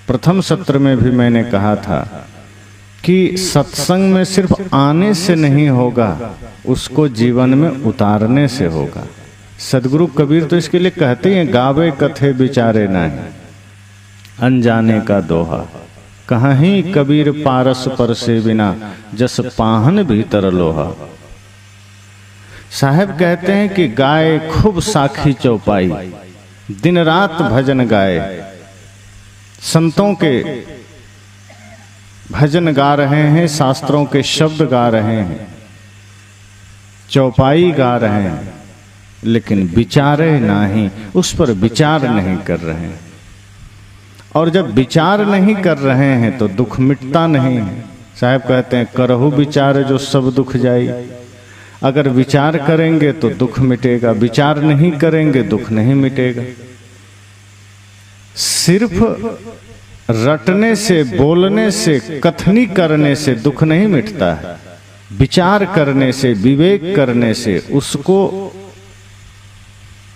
प्रथम सत्र में भी मैंने कहा था कि सत्संग में सिर्फ आने से नहीं होगा, उसको जीवन में उतारने से होगा। सदगुरु कबीर तो इसके लिए कहते हैं, गावे कथे विचारे नहीं, अनजाने का दोहा। कहीं कबीर पारस पर से बिना, जस पाहन भीतर लोहा। साहब कहते हैं कि गाय खूब साखी चौपाई, दिन रात भजन गाए। संतों के भजन गा रहे हैं, शास्त्रों के शब्द गा रहे हैं, चौपाई गा रहे हैं, लेकिन विचारे नहीं, उस पर विचार नहीं कर रहे हैं। और जब विचार नहीं कर रहे हैं तो दुख मिटता नहीं है। साहब कहते हैं, करहु विचार जो सब दुख जाई। अगर विचार करेंगे तो दुख मिटेगा, विचार नहीं करेंगे दुख नहीं मिटेगा। सिर्फ रटने से, बोलने से, कथनी करने से दुख नहीं मिटता है। विचार करने से, विवेक करने से, उसको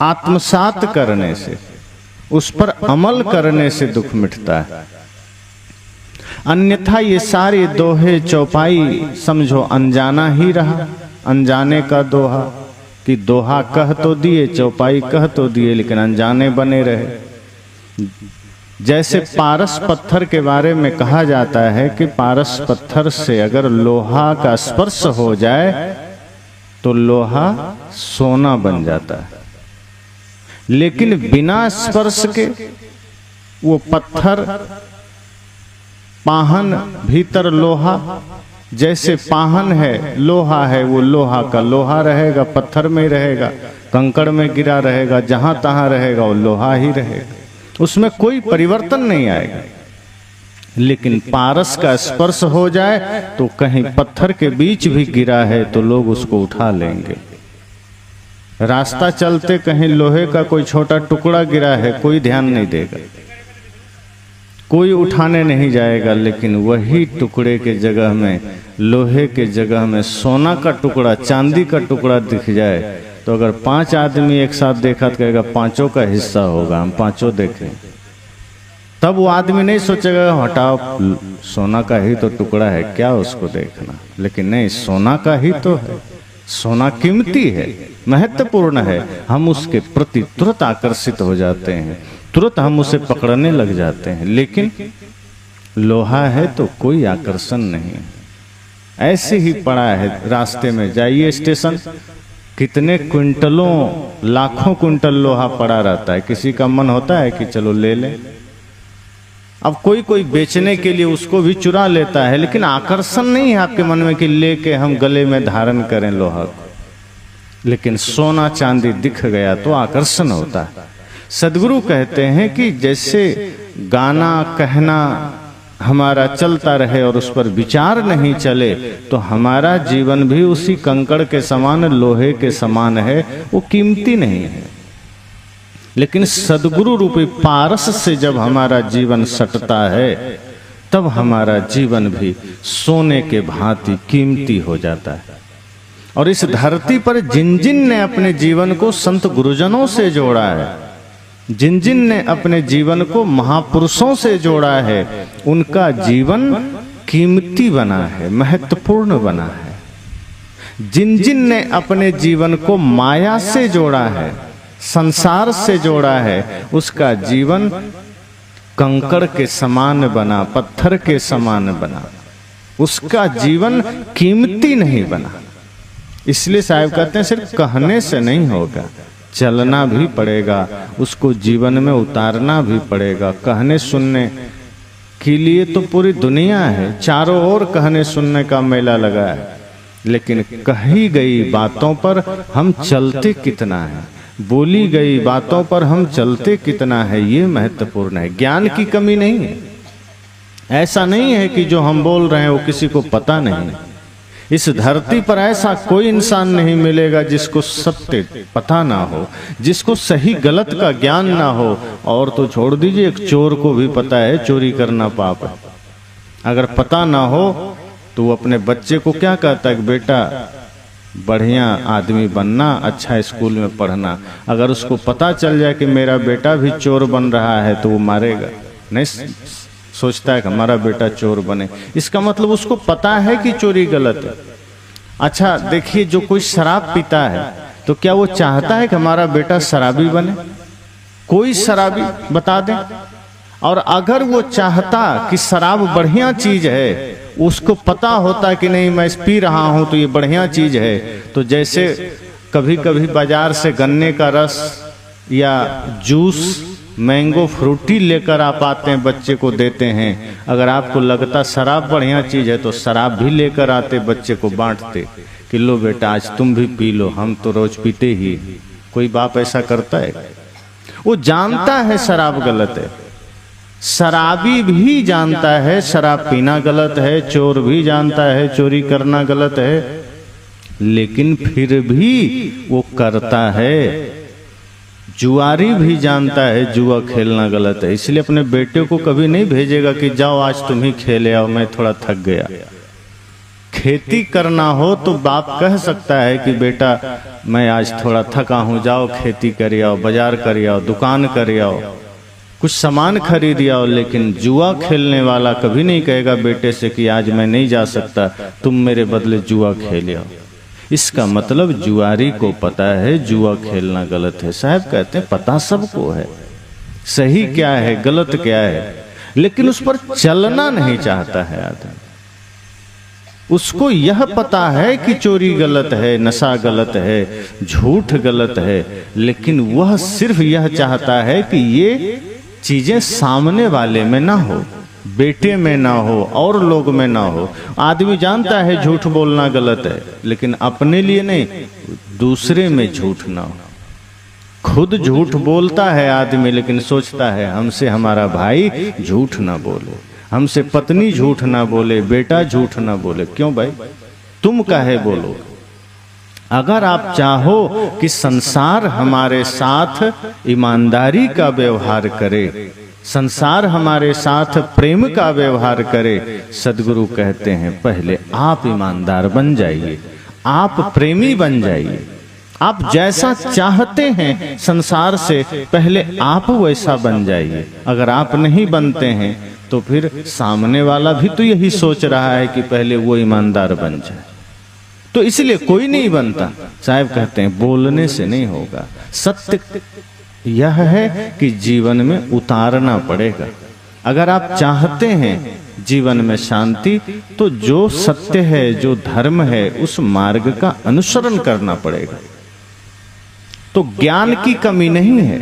आत्मसात करने से, उस पर अमल करने से दुख मिटता है। अन्यथा ये सारे दोहे चौपाई समझो अनजाना ही रहा, अनजाने का दोहा। कि दोहा कह तो दिए, चौपाई कह तो दिए, लेकिन अनजाने बने रहे। जैसे पारस पत्थर के बारे में कहा जाता है कि पारस पत्थर से अगर लोहा का स्पर्श हो जाए तो लोहा सोना बन जाता है, लेकिन बिना स्पर्श के वो पत्थर पाहन भीतर लोहा। जैसे पाहन है, लोहा है, वो लोहा का लोहा रहेगा, पत्थर में रहेगा, कंकड़ में गिरा रहेगा, जहां तहां रहेगा वो लोहा ही रहेगा, उसमें कोई परिवर्तन नहीं आएगा। लेकिन पारस का स्पर्श हो जाए तो कहीं पत्थर के बीच भी गिरा है तो लोग उसको उठा लेंगे। रास्ता चलते कहीं लोहे का कोई छोटा टुकड़ा गिरा है, कोई ध्यान नहीं देगा, कोई उठाने नहीं जाएगा। लेकिन वही टुकड़े के जगह में, लोहे के जगह में सोना का टुकड़ा, चांदी का टुकड़ा दिख जाए तो अगर 5 आदमी एक साथ देखा तो कहेगा पांचों का हिस्सा होगा, हम पांचों देखें। तब वो आदमी नहीं सोचेगा हटाओ, सोना का ही तो टुकड़ा है, क्या उसको देखना। लेकिन नहीं, सोना का ही तो है, सोना कीमती है, महत्वपूर्ण है, हम उसके प्रति तुरंत आकर्षित हो जाते हैं, तुरंत हम उसे पकड़ने लग जाते हैं। लेकिन लोहा है तो कोई आकर्षण नहीं है, ऐसे ही पड़ा है। रास्ते में जाइए स्टेशन, कितने क्विंटलों, लाखों क्विंटल लोहा पड़ा रहता है। किसी का मन होता है कि चलो ले लें। अब कोई कोई बेचने के लिए उसको भी चुरा लेता है, लेकिन आकर्षण नहीं है आपके मन में कि लेके हम गले में धारण करें लोहा को। लेकिन सोना चांदी दिख गया तो आकर्षण होता है। सदगुरु कहते हैं कि जैसे गाना कहना हमारा चलता रहे और उस पर विचार नहीं चले तो हमारा जीवन भी उसी कंकड़ के समान, लोहे के समान है, वो कीमती नहीं है। लेकिन सदगुरु रूपी पारस से जब हमारा जीवन सटता है तब हमारा जीवन भी सोने के भांति कीमती हो जाता है। और इस धरती पर जिन जिन ने अपने जीवन को संत गुरुजनों से जोड़ा है, जिन जिन ने अपने जीवन को महापुरुषों से जोड़ा है, उनका जीवन कीमती बना है, महत्वपूर्ण बना है। जिन जिन ने अपने जीवन को माया से जोड़ा है, संसार से जोड़ा है, उसका जीवन कंकड़ के समान बना, पत्थर के समान बना, उसका जीवन कीमती नहीं बना। इसलिए साहब कहते हैं सिर्फ कहने से नहीं होगा, चलना भी पड़ेगा, उसको जीवन में उतारना भी पड़ेगा। कहने सुनने के लिए तो पूरी दुनिया है, चारों ओर कहने सुनने का मेला लगा है, लेकिन कही गई बातों पर हम चलते कितना है, बोली गई बातों पर हम चलते कितना है, ये महत्वपूर्ण है। ज्ञान की कमी नहीं है, ऐसा नहीं है कि जो हम बोल रहे हैं वो किसी को पता नहीं। इस धरती पर ऐसा कोई इंसान नहीं मिलेगा जिसको सत्य पता ना हो, जिसको सही गलत का ज्ञान ना हो। और तो छोड़ दीजिए, एक चोर को भी पता है चोरी करना पाप है। अगर पता ना हो तो वो अपने बच्चे को क्या कहता है कि बेटा बढ़िया आदमी बनना, अच्छा स्कूल में पढ़ना। अगर उसको पता चल जाए कि मेरा बेटा भी चोर बन रहा है तो वो मारेगा नहीं। सोचता है कि हमारा बेटा चोर बने। इसका मतलब उसको पता है कि चोरी गलत है। अच्छा देखिए, जो कोई शराब पीता है तो क्या वो चाहता है कि हमारा बेटा शराबी बने? कोई शराबी बता दे। और अगर वो चाहता कि शराब बढ़िया चीज है, उसको पता होता कि नहीं मैं पी रहा हूं तो ये बढ़िया चीज है, तो जैसे कभी कभी बाजार से गन्ने का रस या जूस, मैंगो फ्रूटी लेकर आप आते हैं, बच्चे को देते हैं। अगर आपको लगता शराब बढ़िया चीज है तो शराब भी लेकर आते, बच्चे को बांटते कि लो बेटा आज तुम भी पी लो, हम तो रोज पीते ही। कोई बाप ऐसा करता है? वो जानता है शराब गलत है, शराबी भी जानता है शराब पीना गलत है, चोर भी जानता है चोरी करना गलत है, लेकिन फिर भी वो करता है। जुआरी भी जानता है जुआ खेलना गलत है, इसलिए अपने बेटे को कभी नहीं भेजेगा कि जाओ आज तुम ही खेले आओ, मैं थोड़ा थक गया। खेती करना हो तो बाप कह सकता है कि बेटा मैं आज थोड़ा थका हूं, जाओ खेती कर आओ, बाजार कर आओ, दुकान कर आओ, कुछ सामान खरीद आओ। लेकिन जुआ खेलने वाला कभी नहीं कहेगा बेटे से कि आज मैं नहीं जा सकता, तुम मेरे बदले जुआ खेल आओ। इसका मतलब जुआरी को पता है जुआ खेलना गलत है। साहब कहते हैं पता सबको है सही क्या है गलत क्या है, लेकिन उस पर चलना नहीं चाहता है आदमी। उसको यह पता है कि चोरी गलत है, नशा गलत है, झूठ गलत है, लेकिन वह सिर्फ यह चाहता है कि ये चीजें सामने वाले में ना हो, बेटे में ना हो, और लोग में ना हो। आदमी जानता है झूठ बोलना गलत है, लेकिन अपने लिए नहीं, दूसरे में झूठ ना हो। खुद झूठ बोलता है आदमी, लेकिन सोचता है हमसे हमारा भाई झूठ ना बोले, हमसे पत्नी झूठ ना बोले, बेटा झूठ ना बोले। क्यों भाई तुम काहे बोलो? अगर आप चाहो कि संसार हमारे साथ ईमानदारी का व्यवहार करे, संसार हमारे साथ प्रेम का व्यवहार करे, सदगुरु कहते हैं पहले आप ईमानदार बन जाइए, आप प्रेमी बन जाइए। आप जैसा चाहते हैं संसार से, पहले आप वैसा बन जाइए। अगर आप नहीं बनते हैं तो फिर सामने वाला भी तो यही सोच रहा है कि पहले वो ईमानदार बन जाए, तो इसलिए कोई नहीं बनता। साहब कहते हैं बोलने से नहीं होगा, सत्य यह है कि जीवन में उतारना पड़ेगा। अगर आप चाहते हैं जीवन में शांति, तो जो सत्य है, जो धर्म है, उस मार्ग का अनुसरण करना पड़ेगा। तो ज्ञान की कमी नहीं है।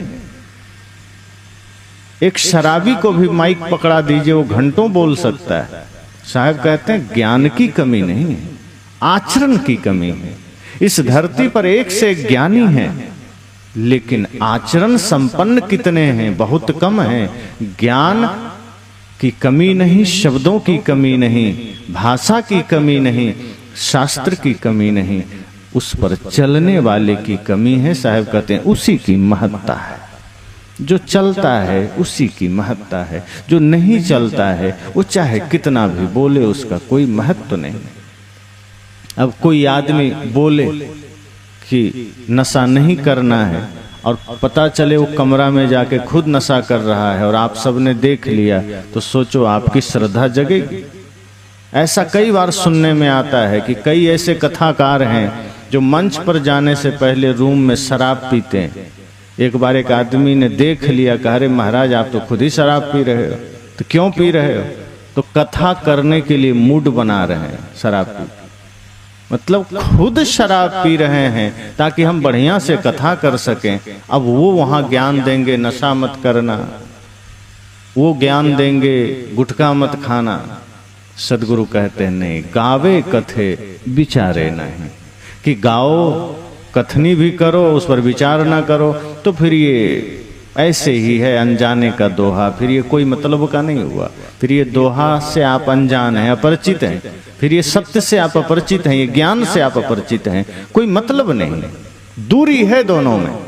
एक शराबी को भी माइक पकड़ा दीजिए, वो घंटों बोल सकता है। साहब कहते हैं ज्ञान की कमी नहीं है, आचरण की कमी है। इस धरती पर एक से एक ज्ञानी हैं, लेकिन आचरण संपन्न कितने हैं? बहुत कम हैं। ज्ञान की कमी नहीं, शब्दों की कमी नहीं, भाषा की कमी नहीं, शास्त्र की कमी नहीं, उस पर चलने वाले की कमी है। साहब कहते हैं उसी की महत्ता है। जो चलता है उसी की महत्ता है, जो नहीं चलता है वो चाहे कितना भी बोले उसका कोई महत्व नहीं। अब कोई आदमी बोले कि नशा नहीं करना है, और पता चले वो कमरा में जाके खुद नशा कर रहा है और आप सबने देख लिया, तो सोचो आपकी श्रद्धा जगेगी? ऐसा कई बार सुनने में आता है कि कई ऐसे कथाकार हैं जो मंच पर जाने से पहले रूम में शराब पीते हैं। एक बार एक आदमी ने देख लिया, कहा अरे महाराज आप तो खुद ही शराब पी रहे हो। तो क्यों पी रहे हो? तो कथा करने के लिए मूड बना रहे हैं शराब पी, मतलब खुद शराब पी रहे हैं ताकि हम बढ़िया से कथा कर सकें। अब वो वहां ज्ञान देंगे नशा मत करना, वो ज्ञान देंगे गुटखा मत खाना। सदगुरु कहते हैं नहीं, गावे कथे विचारे नहीं, कि गाओ कथनी भी करो उस पर विचार ना करो, तो फिर ये ऐसे ही है अनजाने का दोहा, फिर ये कोई मतलब का नहीं हुआ। फिर ये दोहा से आप अनजान हैं, अपरिचित हैं, फिर ये सत्य से आप अपरिचित हैं, ये ज्ञान से आप अपरिचित हैं, कोई मतलब नहीं, दूरी है दोनों में।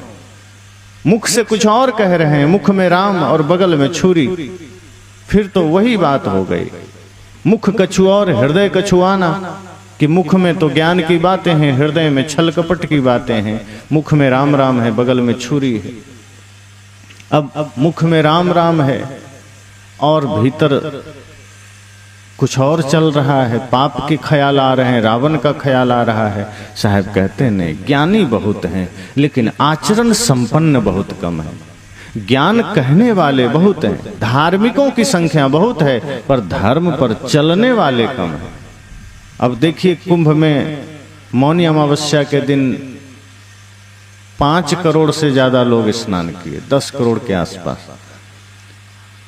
मुख से कुछ और कह रहे हैं, मुख में राम और बगल में छुरी, फिर तो वही बात हो गई। मुख कछु और हृदय कछुआना, कि मुख में तो ज्ञान की बातें हैं, हृदय में छल कपट की बातें हैं। मुख में राम राम है, बगल में छुरी है। अब मुख में राम राम है और भीतर कुछ और चल रहा है, पाप के ख्याल आ रहे हैं, रावण का ख्याल आ रहा है। साहब कहते हैं नहीं, ज्ञानी बहुत हैं लेकिन आचरण संपन्न बहुत कम है। ज्ञान कहने वाले बहुत हैं, धार्मिकों की संख्या बहुत है, पर धर्म पर चलने वाले कम हैं। अब देखिए, कुंभ में मौनी अमावस्या के दिन 5 करोड़ से ज्यादा लोग स्नान किए, 10 करोड़ के आसपास।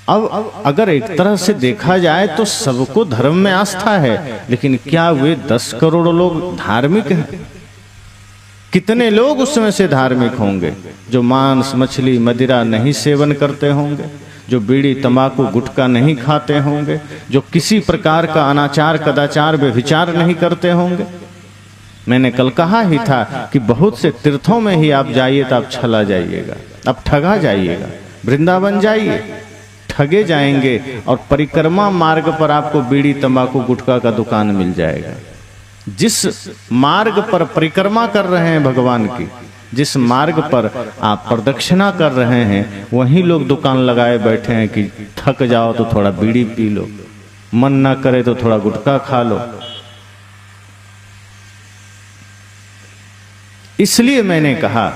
अब अगर एक तरह से देखा जाए तो सबको धर्म में आस्था है, लेकिन क्या वे 10 करोड़ लोग धार्मिक हैं? कितने लोग उसमें से धार्मिक होंगे जो मांस मछली मदिरा नहीं सेवन करते होंगे, जो बीड़ी तंबाकू गुटखा नहीं खाते होंगे, जो किसी प्रकार का अनाचार कदाचार व्यभिचार नहीं करते होंगे। मैंने कल कहा ही था कि बहुत से तीर्थों में ही आप जाइए तो आप छला जाइएगा, आप ठगा जाइएगा। वृंदावन जाइए, ठगे जाएंगे, और परिक्रमा मार्ग पर आपको बीड़ी तंबाकू गुटखा का दुकान मिल जाएगा। जिस मार्ग पर परिक्रमा कर रहे हैं भगवान की, जिस मार्ग पर आप प्रदक्षिणा कर रहे हैं, वहीं लोग दुकान लगाए बैठे हैं कि थक जाओ तो थोड़ा बीड़ी पी लो, मन ना करे तो थोड़ा गुटखा खा लो। इसलिए मैंने कहा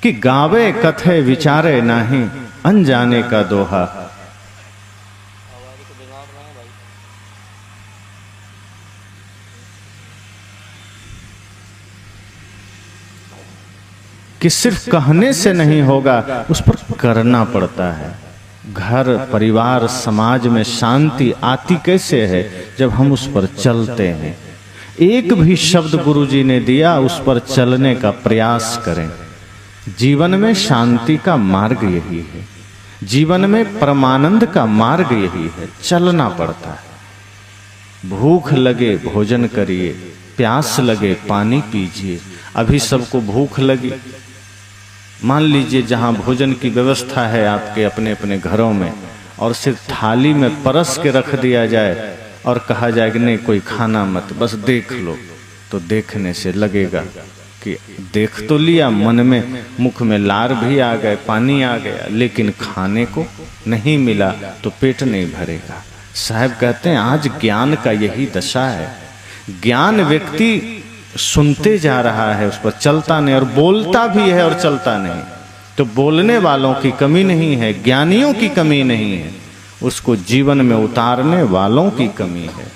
कि गावे कथे विचारे नाही, अनजाने का दोहा। कि सिर्फ कहने से नहीं होगा, उस पर करना पड़ता है। घर परिवार समाज में शांति आती कैसे है? जब हम उस पर चलते हैं। एक भी शब्द गुरुजी ने दिया, उस पर चलने का प्रयास करें। जीवन में शांति का मार्ग यही है, जीवन में परमानंद का मार्ग यही है। चलना पड़ता है। भूख लगे भोजन करिए, प्यास लगे पानी पीजिए। अभी सबको भूख लगी, मान लीजिए जहाँ भोजन की व्यवस्था है आपके अपने अपने घरों में, और सिर्फ थाली में परस के रख दिया जाए और कहा जाए कि नहीं कोई खाना मत, बस देख लो, तो देखने से लगेगा कि देख तो लिया, मन में मुख में लार भी आ गए, पानी आ गया, लेकिन खाने को नहीं मिला तो पेट नहीं भरेगा। साहब कहते हैं आज ज्ञान का यही दशा है। ज्ञान व्यक्ति सुनते जा रहा है, उस पर चलता नहीं, और बोलता भी है और चलता नहीं। तो बोलने वालों की कमी नहीं है, ज्ञानियों की कमी नहीं है, उसको जीवन में उतारने वालों की कमी है।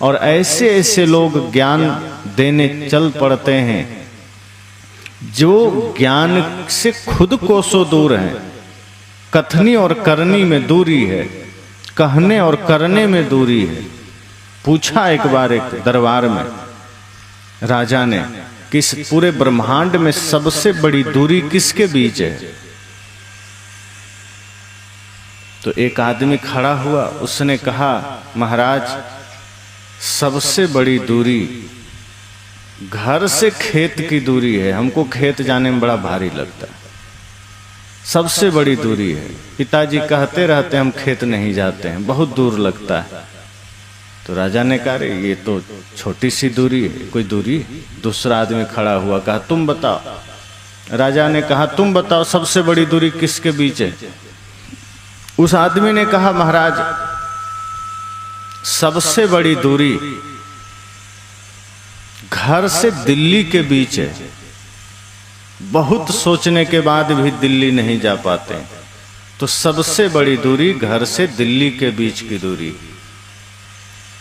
और ऐसे ऐसे लोग ज्ञान देने चल पड़ते हैं जो ज्ञान से खुद कोसों दूर हैं। कथनी और करनी में दूरी है, कहने और करने में दूरी है। पूछा एक बार एक दरबार में राजा ने कि इस पूरे ब्रह्मांड में सबसे बड़ी दूरी किसके बीच है? तो एक आदमी खड़ा हुआ, उसने कहा महाराज सबसे बड़ी दूरी घर से खेत की दूरी है, हमको खेत जाने में बड़ा भारी लगता है, सबसे बड़ी दूरी है। पिताजी कहते रहते हम खेत नहीं जाते हैं, बहुत दूर लगता है। तो राजा ने कहा रे ये तो छोटी सी दूरी है, कोई दूरी? दूसरा आदमी खड़ा हुआ, कहा तुम बताओ। राजा ने कहा तुम बताओ सबसे बड़ी दूरी किसके बीच है? उस आदमी ने कहा महाराज सबसे बड़ी दूरी घर से दिल्ली के बीच है। बहुत सोचने के बाद भी दिल्ली नहीं जा पाते, तो सबसे बड़ी दूरी घर से दिल्ली के बीच की दूरी।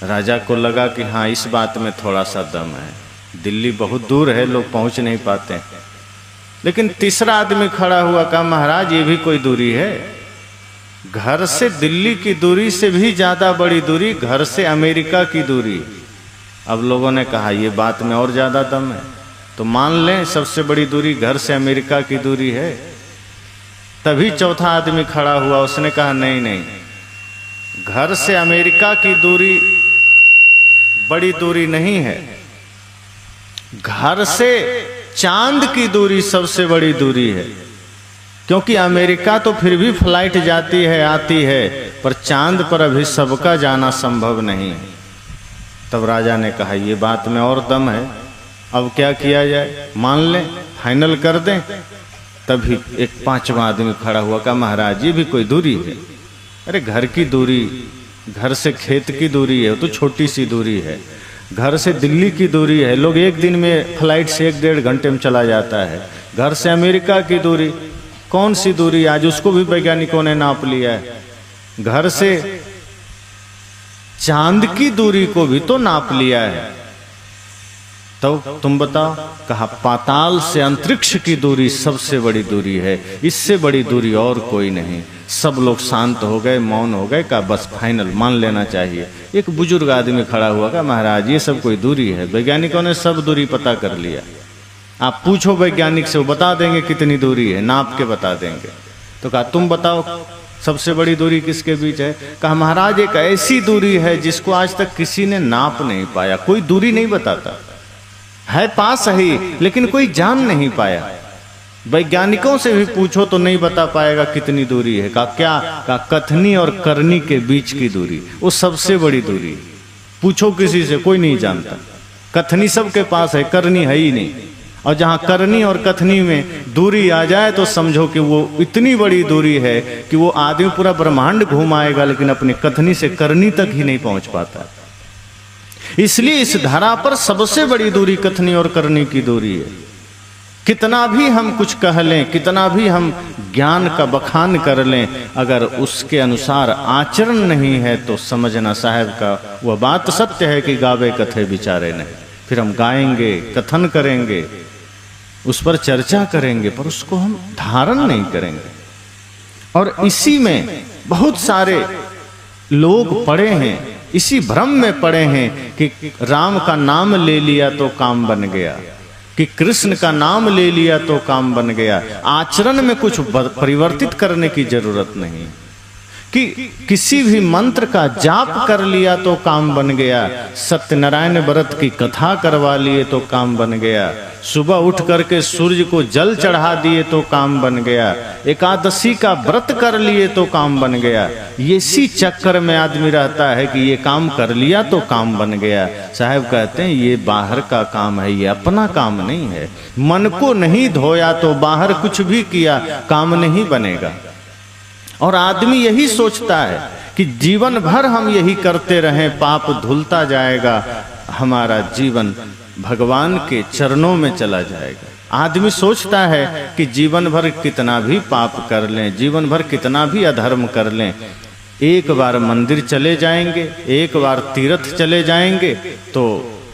राजा को लगा कि हाँ इस बात में थोड़ा सा दम है, दिल्ली बहुत दूर है, लोग पहुंच नहीं पाते। लेकिन तीसरा आदमी खड़ा हुआ, कहा महाराज ये भी कोई दूरी है? घर से दिल्ली की दूरी से भी ज्यादा बड़ी दूरी घर से अमेरिका की दूरी। अब लोगों ने कहा ये बात में और ज्यादा दम है, तो मान लें सबसे बड़ी दूरी घर से अमेरिका की दूरी है। तभी चौथा आदमी खड़ा हुआ, उसने कहा नहीं नहीं, घर से अमेरिका की दूरी बड़ी दूरी नहीं है, घर से चांद की दूरी सबसे बड़ी दूरी है। क्योंकि अमेरिका तो फिर भी फ्लाइट जाती है आती है, पर चांद पर अभी सबका जाना संभव नहीं है। तब राजा ने कहा ये बात में और दम है, अब क्या किया जाए? मान लें, फाइनल कर दें। तभी एक पांचवा आदमी खड़ा हुआ, कहा महाराज ये भी कोई दूरी है? अरे घर की दूरी, घर से खेत की दूरी है, तो छोटी सी दूरी है। घर से दिल्ली की दूरी है, लोग एक दिन में फ्लाइट से 1-1.5 घंटे में चला जाता है। घर से अमेरिका की दूरी, कौन सी दूरी आज उसको भी वैज्ञानिकों ने नाप लिया है। घर से चांद की दूरी को भी तो नाप लिया है। तो तुम बताओ, कहा पाताल से अंतरिक्ष की दूरी सबसे बड़ी दूरी है, इससे बड़ी दूरी और कोई नहीं। सब लोग शांत हो गए, मौन हो गए, कहा बस फाइनल मान लेना चाहिए। एक बुजुर्ग आदमी खड़ा हुआ, कहा महाराज ये सब कोई दूरी है? वैज्ञानिकों ने सब दूरी पता कर लिया, आप पूछो वैज्ञानिक से, वो बता देंगे कितनी दूरी है, नाप के बता देंगे। तो कहा तुम बताओ सबसे बड़ी दूरी किसके बीच है? कहा महाराज एक ऐसी दूरी है जिसको आज तक किसी ने नाप नहीं पाया, कोई दूरी नहीं बताता है, पास है लेकिन कोई जान नहीं पाया। वैज्ञानिकों से भी पूछो तो नहीं बता पाएगा कितनी दूरी है। कहा क्या? कहा कथनी और करनी के बीच की दूरी, वो सबसे बड़ी दूरी। पूछो किसी से, कोई नहीं जानता। कथनी सबके पास है, करनी है ही नहीं। और जहां करनी और कथनी में दूरी आ जाए तो समझो कि वो इतनी बड़ी दूरी है कि वो आदमी पूरा ब्रह्मांड घुमाएगा लेकिन अपने कथनी से करनी तक ही नहीं पहुंच पाता। इसलिए इस धरा पर सबसे बड़ी दूरी कथनी और करनी की दूरी है। कितना भी हम कुछ कह लें, कितना भी हम ज्ञान का बखान कर लें, अगर उसके अनुसार आचरण नहीं है तो समझना साहब का वह बात सत्य है कि गावे कथे विचारे नहीं। फिर हम गाएंगे, कथन करेंगे, उस पर चर्चा करेंगे, पर उसको हम धारण नहीं करेंगे। और इसी में बहुत सारे लोग पड़े हैं, इसी भ्रम में पड़े हैं कि राम का नाम ले लिया तो काम बन गया, कि कृष्ण का नाम ले लिया तो काम बन गया। आचरण में कुछ परिवर्तित करने की जरूरत नहीं, कि किसी भी मंत्र का जाप कर लिया तो काम बन गया, सत्यनारायण व्रत की कथा करवा लिए तो काम बन गया, सुबह उठ करके सूर्य को जल चढ़ा दिए तो काम बन गया, एकादशी का व्रत कर लिए तो काम बन गया। इसी चक्कर में आदमी रहता है कि ये काम कर लिया तो काम बन गया। साहब कहते हैं ये बाहर का काम है, ये अपना काम नहीं है। मन को नहीं धोया तो बाहर कुछ भी किया काम नहीं बनेगा। और आदमी यही सोचता है कि जीवन भर हम यही करते रहें, पाप धुलता जाएगा, हमारा जीवन भगवान के चरणों में चला जाएगा। आदमी सोचता है कि जीवन भर कितना भी पाप कर लें, जीवन भर कितना भी अधर्म कर लें, एक बार मंदिर चले जाएंगे, एक बार तीर्थ चले जाएंगे तो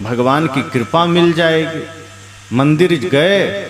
भगवान की कृपा मिल जाएगी। मंदिर गए,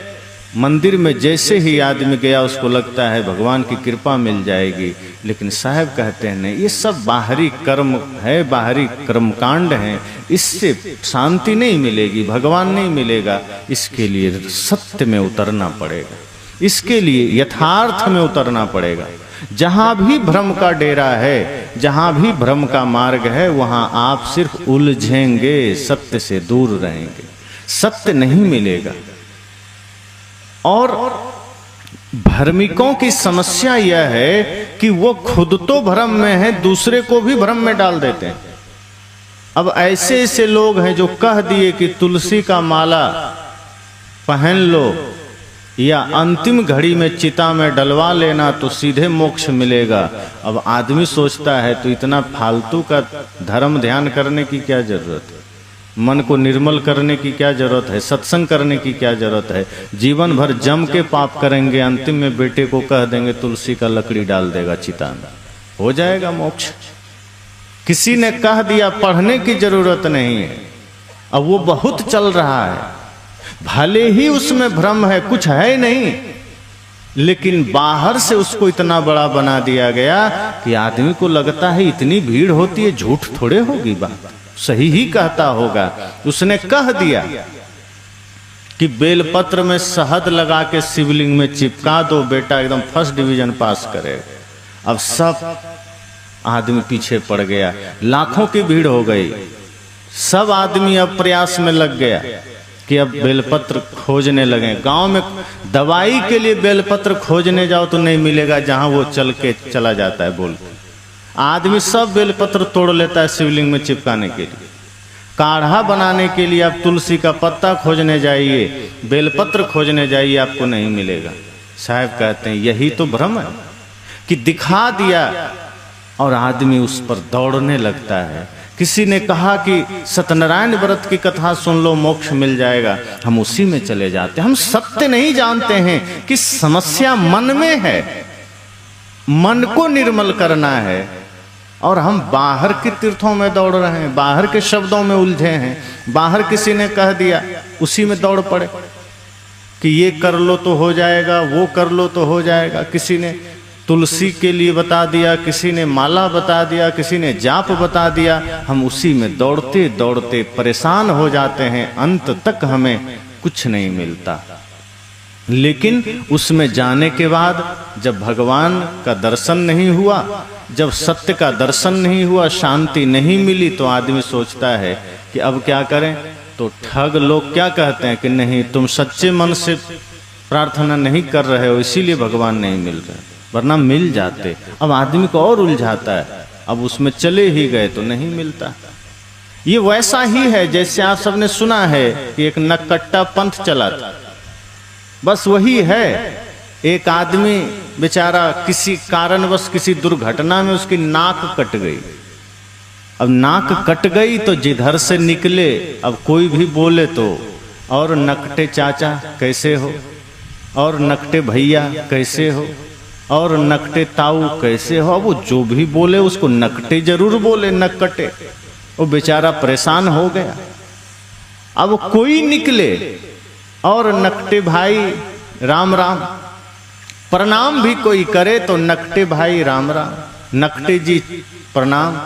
मंदिर में जैसे ही आदमी गया उसको लगता है भगवान की कृपा मिल जाएगी। लेकिन साहब कहते हैं नहीं, ये सब बाहरी कर्म है, बाहरी कर्मकांड हैं, इससे शांति नहीं मिलेगी, भगवान नहीं मिलेगा। इसके लिए सत्य में उतरना पड़ेगा, इसके लिए यथार्थ में उतरना पड़ेगा। जहां भी भ्रम का डेरा है, जहां भी भ्रम का मार्ग है, वहां आप सिर्फ उलझेंगे, सत्य से दूर रहेंगे, सत्य नहीं मिलेगा। और भ्रमिकों की समस्या यह है कि वो खुद तो भ्रम में है, दूसरे को भी भ्रम में डाल देते हैं। अब ऐसे ऐसे लोग हैं जो कह दिए कि तुलसी का माला पहन लो या अंतिम घड़ी में चिता में डलवा लेना तो सीधे मोक्ष मिलेगा। अब आदमी सोचता है तो इतना फालतू का धर्म ध्यान करने की क्या जरूरत है, मन को निर्मल करने की क्या जरूरत है, सत्संग करने की क्या जरूरत है। जीवन भर जम के पाप करेंगे, अंतिम में बेटे को कह देंगे तुलसी का लकड़ी डाल देगा चिता में, हो जाएगा मोक्ष। किसी ने कह दिया पढ़ने की जरूरत नहीं है, अब वो बहुत चल रहा है, भले ही उसमें भ्रम है, कुछ है नहीं, लेकिन बाहर से उसको इतना बड़ा बना दिया गया कि आदमी को लगता है इतनी भीड़ होती है, झूठ थोड़े होगी, बात सही ही कहता होगा। उसने कह दिया कि बेलपत्र में शहद लगा के शिवलिंग में चिपका दो, बेटा एकदम फर्स्ट डिवीजन पास करेगा। अब सब आदमी पीछे पड़ गया, लाखों की भीड़ हो गई, सब आदमी अब प्रयास में लग गया कि अब बेलपत्र खोजने लगे। गांव में दवाई के लिए बेलपत्र खोजने जाओ तो नहीं मिलेगा, जहां वो चल के चला जाता है बोल। आदमी सब बेलपत्र तोड़ लेता है शिवलिंग में चिपकाने के लिए। काढ़ा बनाने के लिए आप तुलसी का पत्ता खोजने जाइए, बेलपत्र खोजने जाइए, आपको नहीं मिलेगा। साहब कहते हैं यही तो भ्रम है कि दिखा दिया और आदमी उस पर दौड़ने लगता है। किसी ने कहा कि सत्यनारायण व्रत की कथा सुन लो मोक्ष मिल जाएगा, हम उसी में चले जाते हैं। हम सत्य नहीं जानते हैं कि समस्या मन में है, मन को निर्मल करना है, और हम बाहर के तीर्थों में दौड़ रहे हैं, बाहर के शब्दों में उलझे हैं। बाहर किसी ने कह दिया उसी में दौड़ पड़े कि ये कर लो तो हो जाएगा, वो कर लो तो हो जाएगा। किसी ने तुलसी के लिए बता दिया, किसी ने माला बता दिया, किसी ने जाप बता दिया। हम उसी में दौड़ते दौड़ते परेशान हो जाते हैं, अंत तक हमें कुछ नहीं मिलता। लेकिन उसमें जाने के बाद जब भगवान का दर्शन नहीं हुआ, जब सत्य का दर्शन नहीं हुआ, शांति नहीं मिली, तो आदमी सोचता है कि अब क्या करें। तो ठग लोग क्या कहते हैं कि नहीं, तुम सच्चे मन से प्रार्थना नहीं कर रहे हो इसीलिए भगवान नहीं मिल रहे, वरना मिल जाते। अब आदमी को और उलझाता है, अब उसमें चले ही गए तो नहीं मिलता। ये वैसा ही है जैसे आप सबने सुना है कि एक नक्कट्टा पंथ चला था, बस वही है। एक आदमी बेचारा किसी कारणवश किसी दुर्घटना में उसकी नाक कट गई। अब नाक कट गई तो जिधर से निकले, अब कोई भी बोले तो और नकटे चाचा कैसे हो, और नकटे भैया कैसे हो, और नकटे ताऊ कैसे हो। वो जो भी बोले उसको नकटे जरूर बोले, नक कटे। वो बेचारा परेशान हो गया। अब कोई निकले और नकटे भाई राम राम, प्रणाम भी कोई करे तो नकटे भाई राम राम, नकटे जी प्रणाम।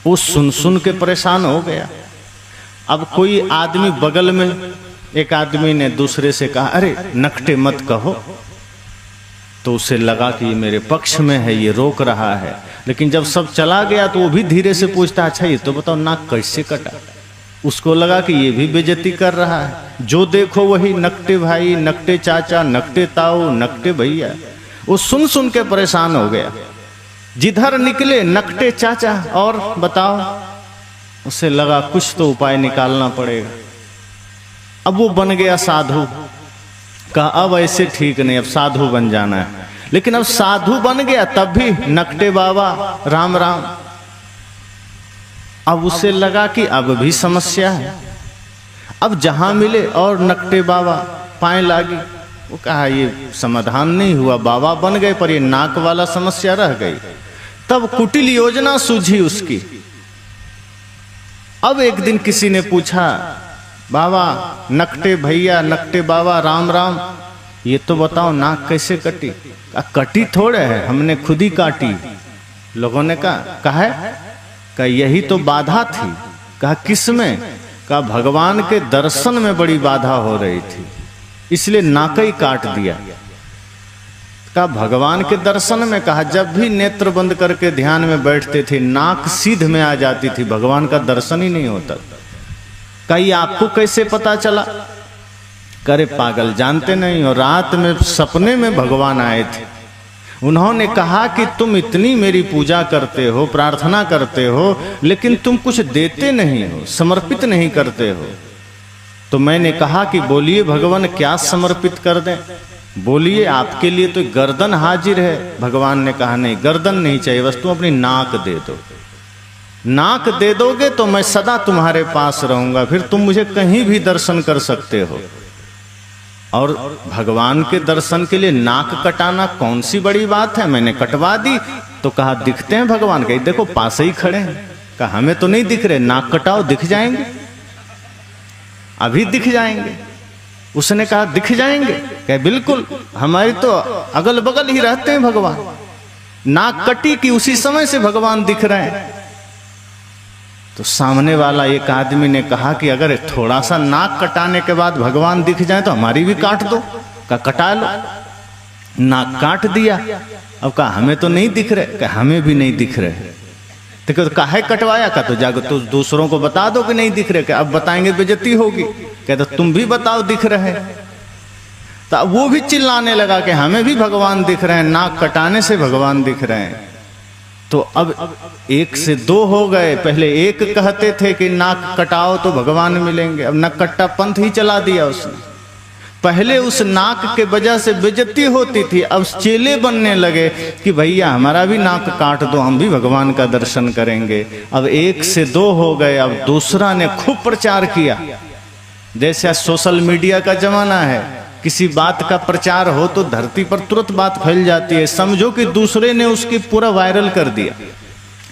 वो सुन सुन के परेशान हो गया। अब कोई आदमी बगल में, एक आदमी ने दूसरे से कहा अरे नकटे मत कहो, तो उसे लगा कि ये मेरे पक्ष में है, ये रोक रहा है। लेकिन जब सब चला गया तो वो भी धीरे से पूछता अच्छा ये तो बताओ नाक कैसे कटा। उसको लगा कि ये भी बेइज्जती कर रहा है, जो देखो वही नकटे भाई, नकटे चाचा, नकटे ताऊ, नकटे भैया। वो सुन सुन के परेशान हो गया। जिधर निकले नकटे चाचा, और बताओ। उसे लगा कुछ तो उपाय निकालना पड़ेगा। अब वो बन गया साधु। कहा अब ऐसे ठीक नहीं, अब साधु बन जाना है। लेकिन अब साधु बन गया तब भी नकटे बाबा राम राम। अब उसे लगा कि अब भी समस्या है। अब जहां मिले और नकटे बाबा पाए लागी। वो कहा ये समाधान नहीं हुआ, बाबा बन गए पर ये नाक वाला समस्या रह गई। तब कुटिल योजना सूझी उसकी। अब एक दिन किसी ने पूछा बाबा नकटे भैया, नकटे बाबा राम राम, ये तो बताओ नाक कैसे कटी। कटी थोड़े है, हमने खुद ही काटी। लोगों ने कहा है का यही तो बाधा थी। कहा किसमें? कहा भगवान के दर्शन में बड़ी बाधा हो रही थी, इसलिए नाक ही काट दिया। कहा भगवान के दर्शन में? कहा जब भी नेत्र बंद करके ध्यान में बैठते थे नाक सीध में आ जाती थी, भगवान का दर्शन ही नहीं होता। कहा ये आपको कैसे पता चला? करे पागल जानते नहीं हो, रात में सपने में भगवान आए थे। उन्होंने कहा कि तुम इतनी मेरी पूजा करते हो, प्रार्थना करते हो, लेकिन तुम कुछ देते नहीं हो, समर्पित नहीं करते हो। तो मैंने कहा कि बोलिए भगवान क्या समर्पित कर दें, बोलिए आपके लिए तो गर्दन हाजिर है। भगवान ने कहा नहीं, गर्दन नहीं चाहिए, बस तुम अपनी नाक दे दो। नाक दे दोगे तो मैं सदा तुम्हारे पास रहूंगा, फिर तुम मुझे कहीं भी दर्शन कर सकते हो। और भगवान के दर्शन के लिए नाक कटाना कौन सी बड़ी बात है? मैंने कटवा दी। तो कहा दिखते हैं भगवान? कही देखो पास ही खड़े हैं। कहा हमें तो नहीं दिख रहे, नाक कटाओ दिख जाएंगे, अभी दिख जाएंगे। उसने कहा दिख जाएंगे? कहे बिल्कुल, हमारी तो अगल बगल ही रहते हैं भगवान। नाक कटी कि उसी समय से भगवान दिख रहे हैं। तो सामने वाला एक आदमी ने कहा कि अगर थोड़ा सा नाक कटाने के बाद भगवान दिख जाए तो हमारी भी काट दो। कहा कटा लो। नाक काट दिया। अब कहा हमें तो नहीं दिख रहे। कहा हमें भी नहीं दिख रहे। तो काहे कटवाया? का तो जाकर तो दूसरों को बता दो कि नहीं दिख रहे। क्या अब बताएंगे बेइज्जती होगी। कहते तो तुम भी बताओ दिख रहे। तो वो भी चिल्लाने लगा कि हमें भी भगवान दिख रहे हैं, नाक कटाने से भगवान दिख रहे हैं। तो अब एक से दो हो गए। पहले एक कहते थे कि नाक कटाओ तो भगवान मिलेंगे, अब नाक कट्टा पंथ ही चला दिया उसने। पहले उस नाक के वजह से बेइज्जती होती थी, अब चेले बनने लगे कि भैया हमारा भी नाक काट दो, हम भी भगवान का दर्शन करेंगे। अब 1 से 2 हो गए, अब दूसरा ने खूब प्रचार किया। जैसे सोशल मीडिया का जमाना है, किसी बात का प्रचार हो तो धरती पर तुरंत बात फैल जाती है। समझो कि दूसरे ने उसकी पूरा वायरल कर दिया।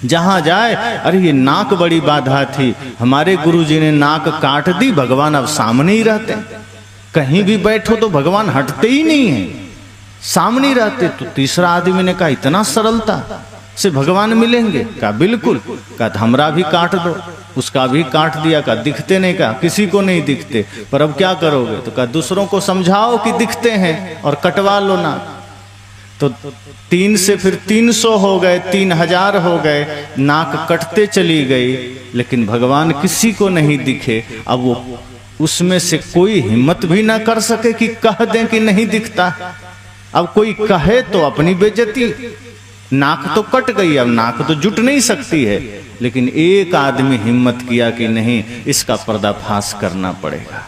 जहां जाए, अरे ये नाक बड़ी बाधा थी, हमारे गुरुजी ने नाक काट दी, भगवान अब सामने ही रहते हैं। कहीं भी बैठो तो भगवान हटते ही नहीं है, सामने रहते। तो तीसरा आदमी ने कहा इतना सरलता से भगवान मिलेंगे? कहा बिल्कुल। कहा हमरा भी काट दो, उसका भी काट दिया। कहा दिखते नहीं? कहा किसी को नहीं दिखते, पर अब क्या करोगे? तो कहा दूसरों को समझाओ कि दिखते हैं और कटवा लो ना। तो 3 से फिर 300 हो गए, 3000 हो गए, नाक कटते चली गई, लेकिन भगवान किसी को नहीं दिखे। अब वो उसमें से कोई हिम्मत भी ना कर सके कि कह दें कि नहीं दिखता। अब कोई कहे तो अपनी बेइज्जती, नाक तो कट गई, अब नाक तो जुट नहीं सकती है। लेकिन एक आदमी हिम्मत किया कि नहीं, इसका पर्दाफाश करना पड़ेगा।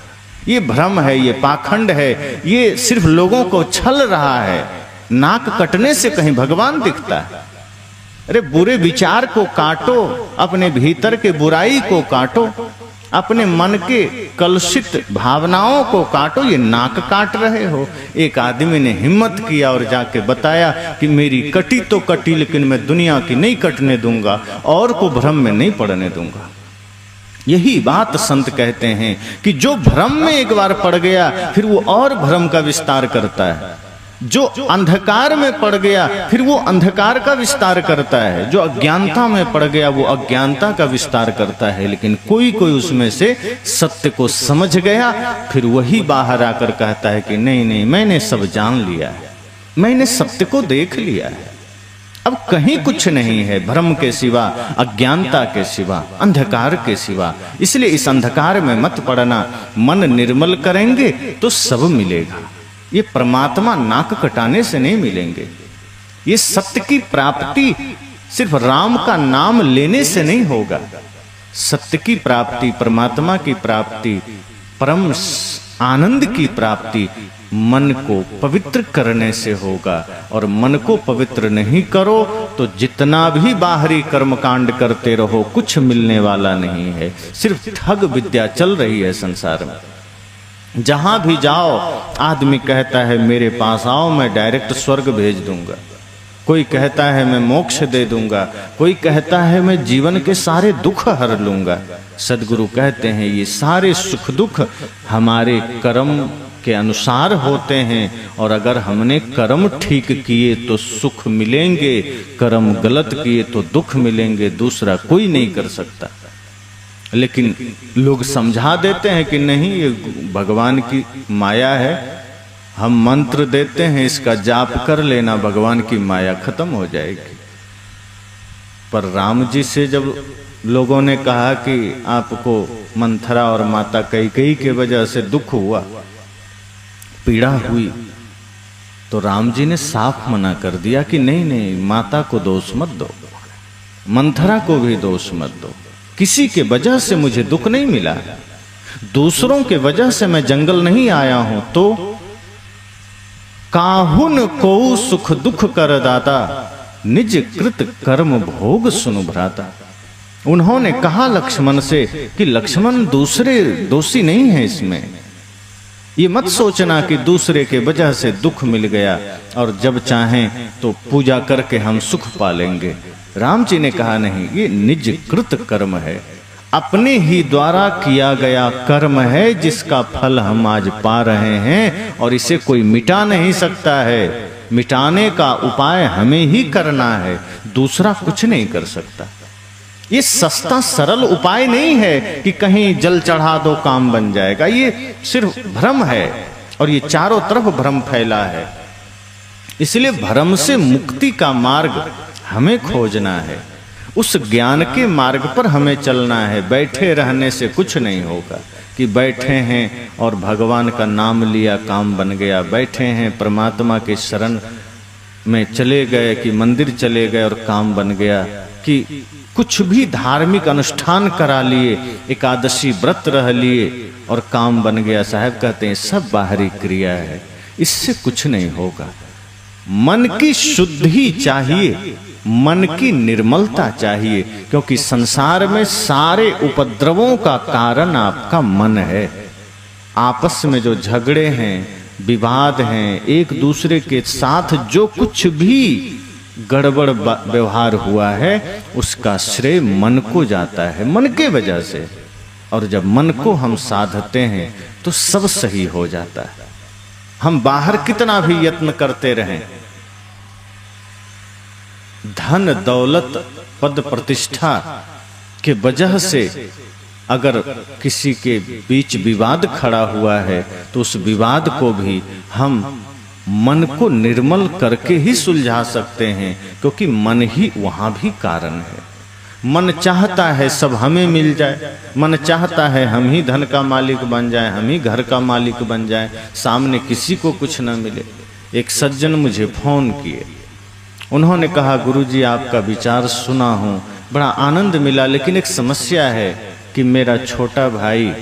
ये भ्रम है, ये पाखंड है, ये सिर्फ लोगों को छल रहा है। नाक कटने से कहीं भगवान दिखता है? अरे बुरे विचार को काटो, अपने भीतर के बुराई को काटो, अपने मन के कलुषित भावनाओं को काटो। ये नाक काट रहे हो। एक आदमी ने हिम्मत किया और जाके बताया कि मेरी कटी तो कटी, लेकिन मैं दुनिया की नहीं कटने दूंगा, और को भ्रम में नहीं पड़ने दूंगा। यही बात संत कहते हैं कि जो भ्रम में एक बार पड़ गया, फिर वो और भ्रम का विस्तार करता है। जो अंधकार में पड़ गया, फिर वो अंधकार का विस्तार करता है। जो अज्ञानता में पड़ गया, वो अज्ञानता का विस्तार करता है। लेकिन कोई कोई उसमें से सत्य को समझ गया, फिर वही बाहर आकर कहता है कि नहीं नहीं, मैंने सब जान लिया है, मैंने सत्य को देख लिया है, अब कहीं कुछ नहीं है भ्रम के सिवा, अज्ञानता के सिवा, अंधकार के सिवा। इसलिए इस अंधकार में मत पड़ना। मन निर्मल करेंगे तो सब मिलेगा। ये परमात्मा नाक कटाने से नहीं मिलेंगे। ये सत्य की प्राप्ति सिर्फ राम का नाम लेने से नहीं होगा। सत्य की प्राप्ति, परमात्मा की प्राप्ति, परम आनंद की प्राप्ति मन को पवित्र करने से होगा। और मन को पवित्र नहीं करो तो जितना भी बाहरी कर्मकांड करते रहो, कुछ मिलने वाला नहीं है। सिर्फ ठग विद्या चल रही है संसार में। जहां भी जाओ आदमी कहता है मेरे पास आओ, मैं डायरेक्ट स्वर्ग भेज दूंगा। कोई कहता है मैं मोक्ष दे दूंगा, कोई कहता है मैं जीवन के सारे दुख हर लूंगा। सदगुरु कहते हैं ये सारे सुख दुख हमारे कर्म के अनुसार होते हैं, और अगर हमने कर्म ठीक किए तो सुख मिलेंगे, कर्म गलत किए तो दुख मिलेंगे। दूसरा कोई नहीं कर सकता। लेकिन लोग समझा देते हैं कि नहीं, ये भगवान की माया है, हम मंत्र देते हैं, इसका जाप कर लेना, भगवान की माया खत्म हो जाएगी। पर राम जी से जब लोगों ने कहा कि आपको मंथरा और माता कैकेयी के वजह से दुख हुआ, पीड़ा हुई, तो राम जी ने साफ मना कर दिया कि नहीं नहीं, माता को दोष मत दो, मंथरा को भी दोष मत दो। किसी के वजह से मुझे दुख नहीं मिला, दूसरों के वजह से मैं जंगल नहीं आया हूं। तो काहुन को सुख दुख कर दाता, निज कृत कर्म भोग सुनु भ्राता। उन्होंने कहा लक्ष्मण से कि लक्ष्मण दूसरे दोषी नहीं है इसमें। ये मत सोचना कि दूसरे के वजह से दुख मिल गया और जब चाहें तो पूजा करके हम सुख पालेंगे। राम जी ने कहा नहीं, ये निज कृत कर्म है, अपने ही द्वारा किया गया कर्म है जिसका फल हम आज पा रहे हैं, और इसे कोई मिटा नहीं सकता है। मिटाने का उपाय हमें ही करना है, दूसरा कुछ नहीं कर सकता। ये सस्ता सरल उपाय नहीं है कि कहीं जल चढ़ा दो काम बन जाएगा। ये सिर्फ भ्रम है, और ये चारों तरफ भ्रम फैला है। इसलिए भ्रम से मुक्ति का मार्ग हमें खोजना है, उस ज्ञान के मार्ग पर हमें चलना है। बैठे रहने से कुछ नहीं होगा कि बैठे हैं और भगवान का नाम लिया काम बन गया, बैठे हैं परमात्मा के शरण में चले गए कि मंदिर चले गए और काम बन गया, कि कुछ भी धार्मिक अनुष्ठान करा लिए, एकादशी व्रत रह लिए और काम बन गया। साहब कहते हैं सब बाहरी क्रिया है, इससे कुछ नहीं होगा। मन की शुद्धि चाहिए, मन की निर्मलता चाहिए, क्योंकि संसार में सारे उपद्रवों का कारण आपका मन है। आपस में जो झगड़े हैं, विवाद हैं, एक दूसरे के साथ जो कुछ भी गड़बड़ व्यवहार हुआ है, उसका श्रेय मन को जाता है, मन के वजह से। और जब मन को हम साधते हैं तो सब सही हो जाता है। हम बाहर कितना भी यत्न करते रहें, धन दौलत पद प्रतिष्ठा के वजह से अगर किसी के बीच विवाद खड़ा हुआ है तो उस विवाद को भी हम मन को निर्मल करके ही सुलझा सकते हैं, क्योंकि मन ही वहां भी कारण है। मन चाहता है सब हमें मिल जाए, मन चाहता है हम ही धन का मालिक बन जाए, हम ही घर का मालिक बन जाए, सामने किसी को कुछ न मिले। एक सज्जन मुझे फोन किए, उन्होंने कहा गुरुजी आपका विचार सुना हूँ, बड़ा आनंद मिला, लेकिन एक समस्या है कि मेरा छोटा भाई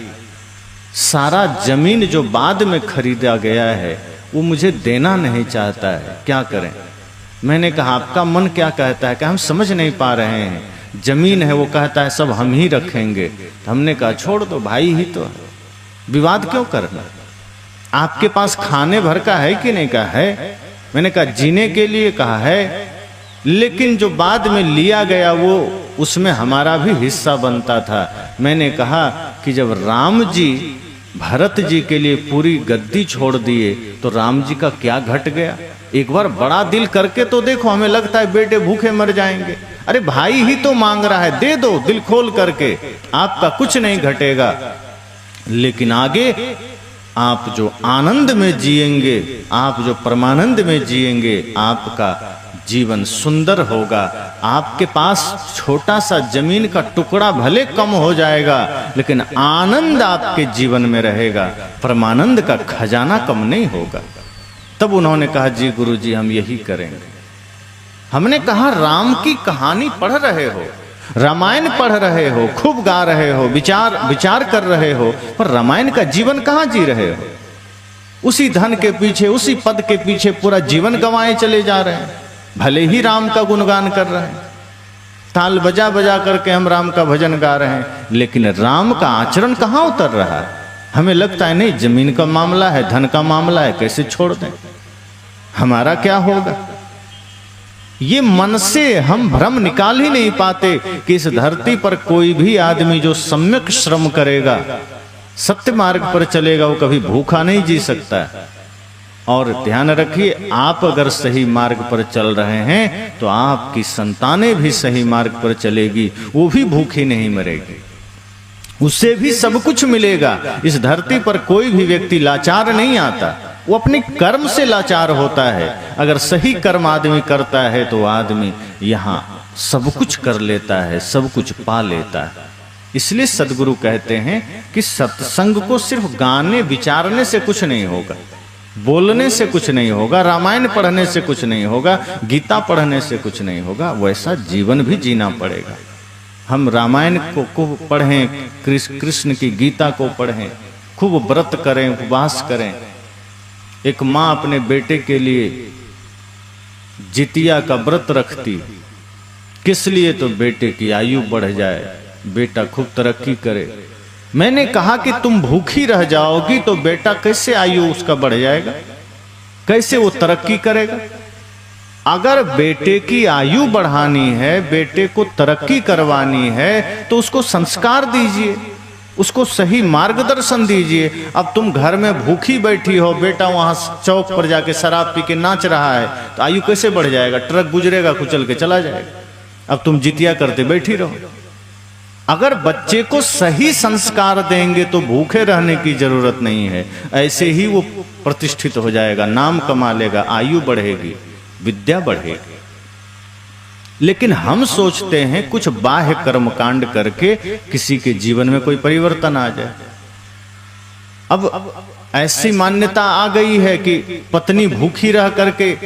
सारा जमीन जो बाद में खरीदा गया है वो मुझे देना नहीं चाहता है, क्या करें। मैंने कहा आपका मन क्या कहता है? कि हम समझ नहीं पा रहे हैं, जमीन है वो कहता है सब हम ही रखेंगे। तो हमने कहा छोड़ दो, भाई ही तो है, विवाद क्यों करना। आपके पास खाने भर का है कि नहीं? कहा है। मैंने कहा जीने के लिए कहा है, लेकिन जो बाद में लिया गया वो उसमें हमारा भी हिस्सा बनता था। मैंने कहा कि जब राम जी भरत जी के लिए पूरी गद्दी छोड़ दिए तो राम जी का क्या घट गया? एक बार बड़ा दिल करके तो देखो, हमें लगता है बेटे भूखे मर जाएंगे, अरे भाई ही तो मांग रहा है, दे दो दिल खोल करके, आपका कुछ नहीं घटेगा। लेकिन आगे आप जो आनंद में जिएंगे, आप जो परमानंद में जिएंगे, आपका जीवन सुंदर होगा। आपके पास छोटा सा जमीन का टुकड़ा भले कम हो जाएगा, लेकिन आनंद आपके जीवन में रहेगा, परमानंद का खजाना कम नहीं होगा। तब उन्होंने कहा जी गुरुजी हम यही करेंगे। हमने कहा राम की कहानी पढ़ रहे हो, रामायण पढ़ रहे हो, खूब गा रहे हो, विचार कर रहे हो, पर रामायण का जीवन कहाँ जी रहे हो? उसी धन के पीछे, उसी पद के पीछे पूरा जीवन गंवाए चले जा रहे हैं। भले ही राम का गुणगान कर रहे हैं, ताल बजा बजा करके हम राम का भजन गा रहे हैं, लेकिन राम का आचरण कहाँ उतर रहा है? हमें लगता है नहीं जमीन का मामला है, धन का मामला है, कैसे छोड़ दें, हमारा क्या होगा। ये मन से हम भ्रम निकाल ही नहीं पाते कि इस धरती पर कोई भी आदमी जो सम्यक श्रम करेगा, सत्य मार्ग पर चलेगा, वो कभी भूखा नहीं जी सकता है। और ध्यान रखिए, आप अगर सही मार्ग पर चल रहे हैं तो आपकी संतानें भी सही मार्ग पर चलेगी, वो भी भूखी नहीं मरेगी, उससे भी सब कुछ मिलेगा। इस धरती पर कोई भी व्यक्ति लाचार नहीं आता, वो अपने कर्म से लाचार होता है। अगर सही कर्म आदमी करता है तो आदमी यहाँ सब कुछ कर लेता है, सब कुछ पा लेता है। इसलिए सदगुरु कहते हैं कि सत्संग को सिर्फ गाने विचारने से कुछ नहीं होगा, बोलने से कुछ नहीं होगा, रामायण पढ़ने से कुछ नहीं होगा, गीता पढ़ने से कुछ नहीं होगा, वैसा जीवन भी जीना पड़ेगा। हम रामायण को पढ़ें, कृष्ण की गीता को पढ़ें, खूब व्रत करें, उपवास करें। एक माँ अपने बेटे के लिए जितिया का व्रत रखती, किस लिए? तो बेटे की आयु बढ़ जाए, बेटा खूब तरक्की करे। मैंने कहा कि तुम भूखी रह जाओगी तो बेटा कैसे आयु उसका बढ़ जाएगा, कैसे वो तरक्की करेगा? अगर बेटे की आयु बढ़ानी है, बेटे को तरक्की करवानी है, तो उसको संस्कार दीजिए, उसको सही मार्गदर्शन दीजिए। अब तुम घर में भूखी बैठी हो, बेटा वहां चौक पर जाके शराब पी के नाच रहा है, तो आयु कैसे बढ़ जाएगा? ट्रक गुजरेगा, कुचल के चला जाएगा। अब तुम जितिया करते बैठी रहो। अगर बच्चे को सही संस्कार देंगे तो भूखे रहने की जरूरत नहीं है, ऐसे ही वो प्रतिष्ठित हो जाएगा, नाम कमा लेगा, आयु बढ़ेगी, विद्या बढ़ेगी। लेकिन हम सोचते हैं कुछ बाह्य कर्मकांड करके किसी के जीवन में कोई परिवर्तन आ जाए। अब ऐसी मान्यता आ गई है कि पत्नी भूखी रह करके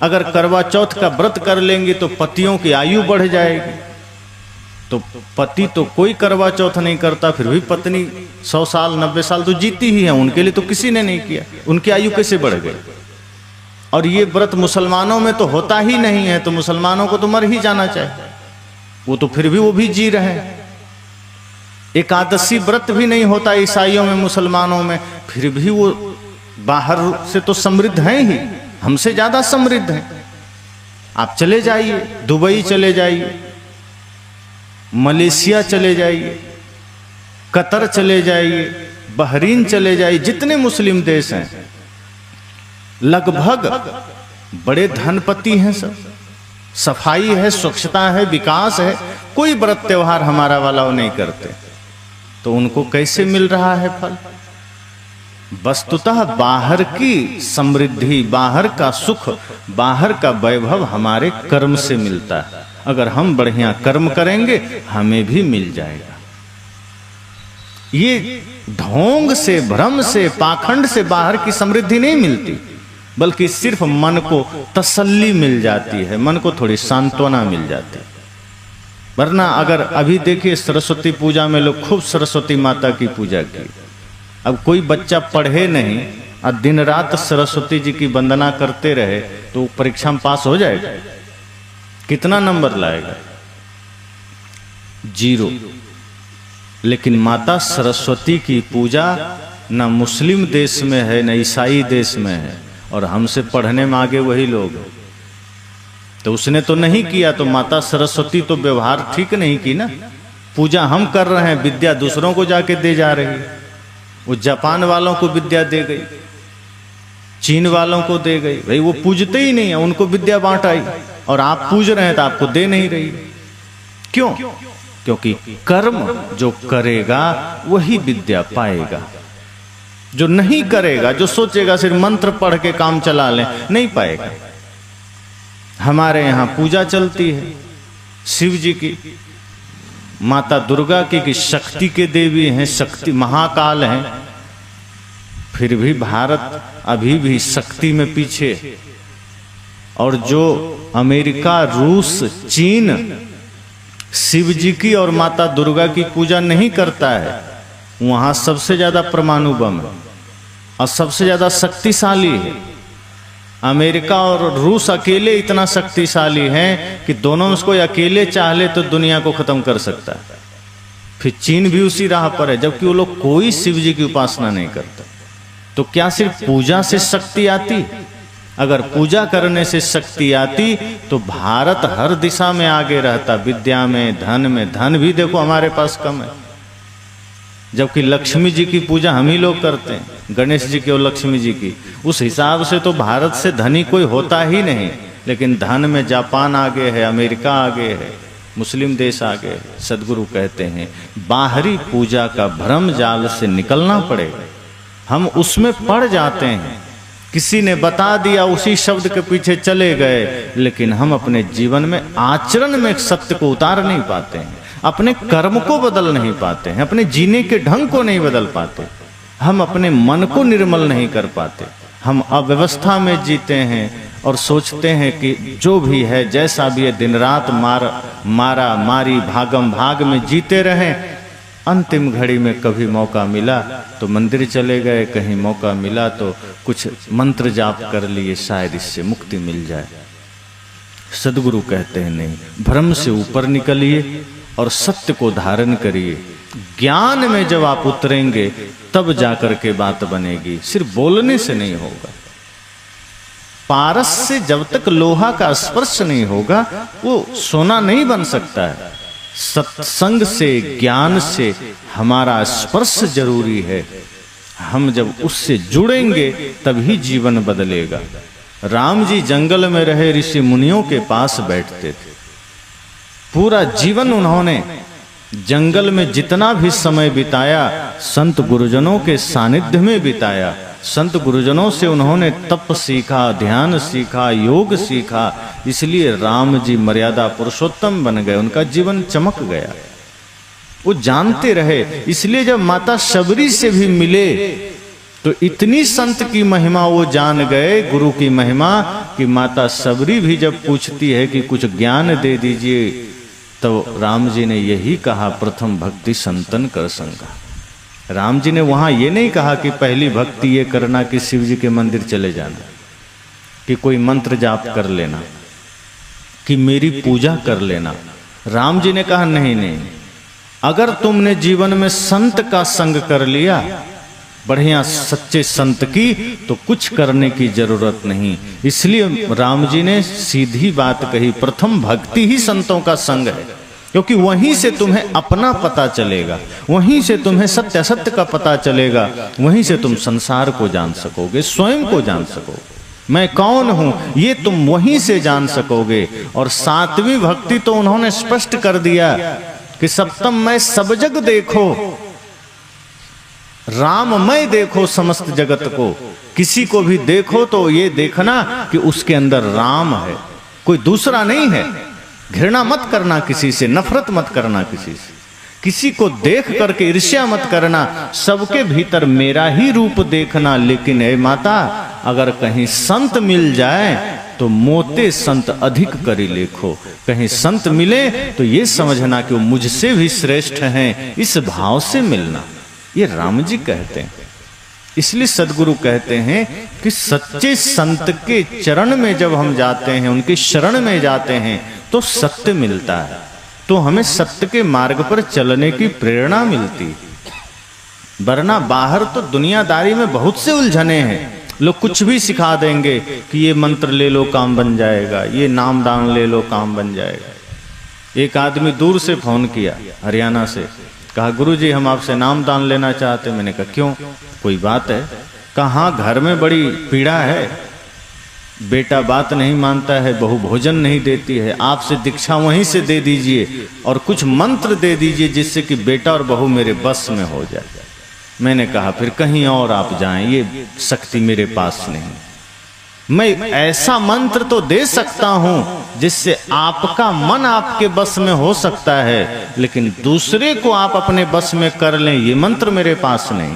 अगर करवा चौथ का व्रत कर लेंगी तो पतियों की आयु बढ़ जाएगी। तो पति तो कोई करवा चौथ नहीं करता, फिर भी पत्नी 100 साल 90 साल तो जीती ही है। उनके लिए तो किसी ने नहीं किया, उनकी आयु कैसे बढ़ गई? और ये व्रत मुसलमानों में तो होता ही नहीं है, तो मुसलमानों को तो मर ही जाना चाहिए। वो तो फिर भी वो भी जी रहे हैं। एकादशी व्रत भी नहीं होता ईसाइयों में, मुसलमानों में, फिर भी वो बाहर से तो समृद्ध हैं ही, हमसे ज्यादा समृद्ध हैं। आप चले जाइए, दुबई चले जाइए, मलेशिया चले जाइए, कतर चले जाइए, बहरीन चले जाइए, जितने मुस्लिम देश हैं लगभग बड़े धनपति हैं सब। सफाई है, स्वच्छता है, विकास है। कोई व्रत त्योहार हमारा वाला वो नहीं करते, तो उनको कैसे मिल रहा है फल? वस्तुतः बाहर की समृद्धि, बाहर का सुख, बाहर का वैभव हमारे कर्म से मिलता है। अगर हम बढ़िया कर्म करेंगे हमें भी मिल जाएगा। ये ढोंग से, भ्रम से, पाखंड से बाहर की समृद्धि नहीं मिलती, बल्कि सिर्फ मन को तसल्ली मिल जाती है, मन को थोड़ी सांत्वना मिल जाती है। वरना अगर अभी देखिए सरस्वती पूजा में लोग खूब सरस्वती माता की पूजा की। अब कोई बच्चा पढ़े नहीं और दिन रात सरस्वती जी की वंदना करते रहे तो परीक्षा में पास हो जाएगा? कितना नंबर लाएगा? 0। लेकिन माता सरस्वती की पूजा न मुस्लिम देश में है, न ईसाई देश में है, और हमसे पढ़ने में आगे वही लोग हैं। तो उसने तो नहीं किया, तो माता सरस्वती तो व्यवहार ठीक नहीं की ना। पूजा हम कर रहे हैं, विद्या दूसरों को जाके दे जा रही है। वो जापान वालों को विद्या दे गई, चीन वालों को दे गई। भाई वो पूजते ही नहीं है, उनको विद्या बांट आई, और आप पूज रहे हैं तो आपको दे नहीं रही। क्यों? क्योंकि कर्म जो करेगा वही विद्या पाएगा। जो नहीं करेगा, जो सोचेगा सिर्फ मंत्र पढ़ के काम चला लें, नहीं पाएगा। हमारे यहाँ पूजा चलती है शिव जी की, माता दुर्गा की शक्ति के देवी हैं, शक्ति महाकाल हैं। फिर भी भारत अभी भी शक्ति में पीछे। और जो अमेरिका, रूस, चीन शिव जी की और माता दुर्गा की पूजा नहीं करता है, वहां सबसे ज्यादा परमाणु बम है और सबसे ज्यादा शक्तिशाली है। अमेरिका और रूस अकेले इतना शक्तिशाली हैं कि दोनों में कोई अकेले चाह ले तो दुनिया को खत्म कर सकता है। फिर चीन भी उसी राह पर है, जबकि वो लोग कोई शिव जी की उपासना नहीं करता। तो क्या सिर्फ पूजा से शक्ति आती? अगर पूजा करने से शक्ति आती तो भारत हर दिशा में आगे रहता, विद्या में, धन में। धन भी देखो हमारे पास कम है, जबकि लक्ष्मी जी की पूजा हम ही लोग करते हैं, गणेश जी की और लक्ष्मी जी की। उस हिसाब से तो भारत से धनी कोई होता ही नहीं। लेकिन धन में जापान आगे है, अमेरिका आगे है, मुस्लिम देश आगे है। सदगुरु कहते हैं बाहरी पूजा का भ्रम जाल से निकलना पड़ेगा। हम उसमें पड़ जाते हैं, किसी ने बता दिया उसी शब्द के पीछे चले गए, लेकिन हम अपने जीवन में आचरण में सत्य को उतार नहीं पाते हैं, अपने कर्म को बदल नहीं पाते हैं, अपने जीने के ढंग को नहीं बदल पाते, हम अपने मन को निर्मल नहीं कर पाते। हम अव्यवस्था में जीते हैं और सोचते हैं कि जो भी है, जैसा भी है, दिन रात मारा मारी भागम भाग में जीते रहें। अंतिम घड़ी में कभी मौका मिला तो मंदिर चले गए, कहीं मौका मिला तो कुछ मंत्र जाप कर लिए, शायद इससे मुक्ति मिल जाए। सदगुरु कहते हैं नहीं, भ्रम से ऊपर निकलिए और सत्य को धारण करिए। ज्ञान में जब आप उतरेंगे तब जाकर के बात बनेगी, सिर्फ बोलने से नहीं होगा। पारस से जब तक लोहा का स्पर्श नहीं होगा वो सोना नहीं बन सकता है। सत्संग से, ज्ञान से हमारा स्पर्श जरूरी है। हम जब उससे जुड़ेंगे तभी जीवन बदलेगा। राम जी जंगल में रहे ऋषि मुनियों के पास बैठते थे। पूरा जीवन उन्होंने जंगल में जितना भी समय बिताया संत गुरुजनों के सानिध्य में बिताया। संत गुरुजनों से उन्होंने तप सीखा, ध्यान सीखा, योग सीखा। इसलिए राम जी मर्यादा पुरुषोत्तम बन गए, उनका जीवन चमक गया। वो जानते रहे। इसलिए जब माता शबरी से भी मिले तो इतनी संत की महिमा वो जान गए, गुरु की महिमा, कि माता शबरी भी जब पूछती है कि कुछ ज्ञान दे दीजिए तो राम जी ने यही कहा, प्रथम भक्ति संतन कर संगा। राम जी ने वहां ये नहीं कहा कि पहली भक्ति ये करना कि शिव जी के मंदिर चले जाना, कि कोई मंत्र जाप कर लेना, कि मेरी पूजा कर लेना। राम जी ने कहा नहीं नहीं, अगर तुमने जीवन में संत का संग कर लिया, बढ़िया सच्चे संत की, तो कुछ करने की जरूरत नहीं। इसलिए राम जी ने सीधी बात कही, प्रथम भक्ति ही संतों का संग है, क्योंकि वहीं से तुम्हें अपना पता चलेगा, वहीं से तुम्हें सत्य सत्य का पता चलेगा, वहीं से तुम संसार को जान सकोगे, स्वयं को जान सकोगे, मैं कौन हूं ये तुम वहीं से जान सकोगे। और सातवीं भक्ति तो उन्होंने स्पष्ट कर दिया कि सप्तम मैं सब जग देखो, राममय देखो समस्त जगत को। किसी को भी देखो तो ये देखना कि उसके अंदर राम है, कोई दूसरा नहीं है। घृणा मत करना किसी से, नफरत मत करना किसी से, किसी को देख करके ईर्ष्या मत करना, सबके भीतर मेरा ही रूप देखना। लेकिन हे माता, अगर कहीं संत मिल जाए तो मोते संत अधिक करी लेखो। कहीं संत मिले तो ये समझना कि वो मुझसे भी श्रेष्ठ हैं, इस भाव से मिलना। ये राम जी कहते हैं। इसलिए सदगुरु कहते हैं कि सच्चे संत के चरण में जब हम जाते हैं, उनके शरण में जाते हैं, तो सत्य मिलता है, तो हमें सत्य के मार्ग पर चलने की प्रेरणा मिलती। वरना बाहर तो दुनियादारी में बहुत से उलझने हैं। लोग कुछ भी सिखा देंगे कि ये मंत्र ले लो काम बन जाएगा, ये नाम दान ले लो काम बन जाएगा। एक आदमी दूर से फोन किया हरियाणा से, कहा गुरुजी हम आपसे नाम दान लेना चाहते। मैंने कहा क्यों, कोई बात है? कहा हाँ, घर में बड़ी पीड़ा है, बेटा बात नहीं मानता है, बहू भोजन नहीं देती है, आपसे दीक्षा वहीं से दे दीजिए और कुछ मंत्र दे दीजिए जिससे कि बेटा और बहू मेरे बस में हो जाए। मैंने कहा फिर कहीं और आप जाएं, ये शक्ति मेरे पास नहीं। मैं ऐसा मंत्र तो दे सकता हूं जिससे आपका मन आपके बस में हो सकता है, लेकिन दूसरे को आप अपने बस में कर लें, ये मंत्र मेरे पास नहीं।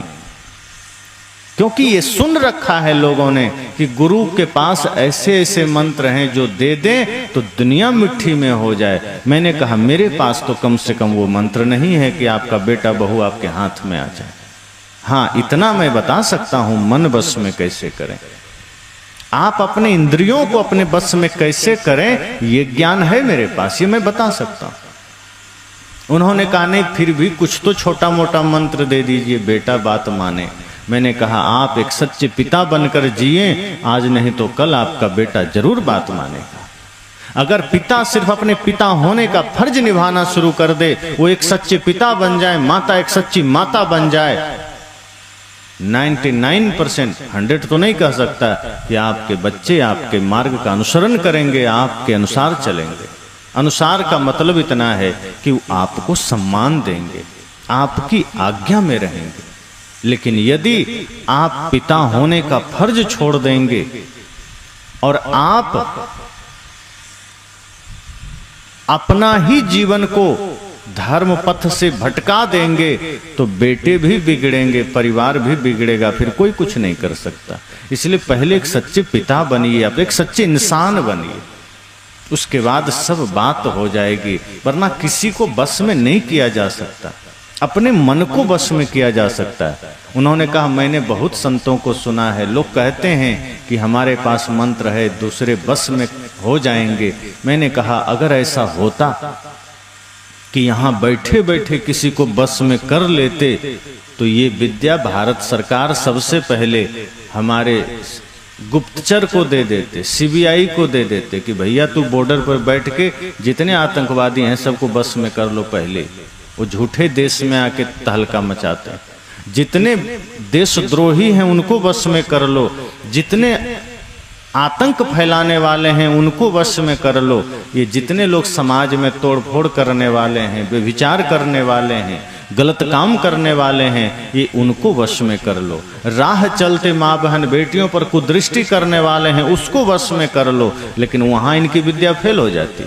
क्योंकि ये सुन रखा है लोगों ने कि गुरु के पास ऐसे ऐसे मंत्र हैं जो दे दें तो दुनिया मिट्टी में हो जाए। मैंने कहा मेरे पास तो कम से कम वो मंत्र नहीं है कि आपका बेटा बहू आपके हाथ में आ जाए। हाँ, इतना मैं बता सकता हूं मन बस में कैसे करें, आप अपने इंद्रियों को अपने बस में कैसे करें, ये ज्ञान है मेरे पास, ये मैं बता सकता हूं। उन्होंने कहा नहीं फिर भी कुछ तो छोटा मोटा मंत्र दे दीजिए, बेटा बात माने। मैंने कहा आप एक सच्चे पिता बनकर जिए, आज नहीं तो कल आपका बेटा जरूर बात मानेगा। अगर पिता सिर्फ अपने पिता होने का फर्ज निभाना शुरू कर दे, वो एक सच्चे पिता बन जाए, माता एक सच्ची माता बन जाए, 99% 100 तो नहीं कह सकता कि आपके बच्चे आपके मार्ग का अनुसरण करेंगे, आपके अनुसार चलेंगे। अनुसार का मतलब इतना है कि वो आपको सम्मान देंगे, आपकी आज्ञा में रहेंगे। लेकिन यदि आप पिता होने का फर्ज छोड़ देंगे और आप अपना ही जीवन को धर्म पथ से भटका देंगे तो बेटे भी बिगड़ेंगे, परिवार भी बिगड़ेगा, फिर कोई कुछ नहीं कर सकता। इसलिए पहले एक सच्चे पिता बनिए, आप एक सच्चे इंसान बनिए, उसके बाद सब बात हो जाएगी। वरना किसी को बस में नहीं किया जा सकता, अपने मन को बस में किया जा सकता है। उन्होंने कहा मैंने बहुत संतों को सुना है, लोग कहते हैं कि हमारे पास मंत्र है, दूसरे बस में हो जाएंगे। मैंने कहा अगर ऐसा होता कि यहाँ बैठे बैठे किसी को बस में कर लेते तो ये विद्या भारत सरकार सबसे पहले हमारे गुप्तचर को दे देते, सीबीआई को दे देते कि भैया तू बॉर्डर पर बैठ के जितने आतंकवादी हैं सबको बस में कर लो। पहले वो झूठे देश में आके तहलका मचाते हैं, जितने देशद्रोही हैं उनको बस में कर लो, जितने आतंक फैलाने वाले हैं उनको वश में कर लो, ये जितने लोग समाज में तोड़फोड़ करने वाले हैं, व्यभिचार करने वाले हैं, गलत काम करने वाले हैं, ये उनको वश में कर लो। राह चलते माँ बहन बेटियों पर कुदृष्टि करने वाले हैं उसको वश में कर लो। लेकिन वहां इनकी विद्या फेल हो जाती,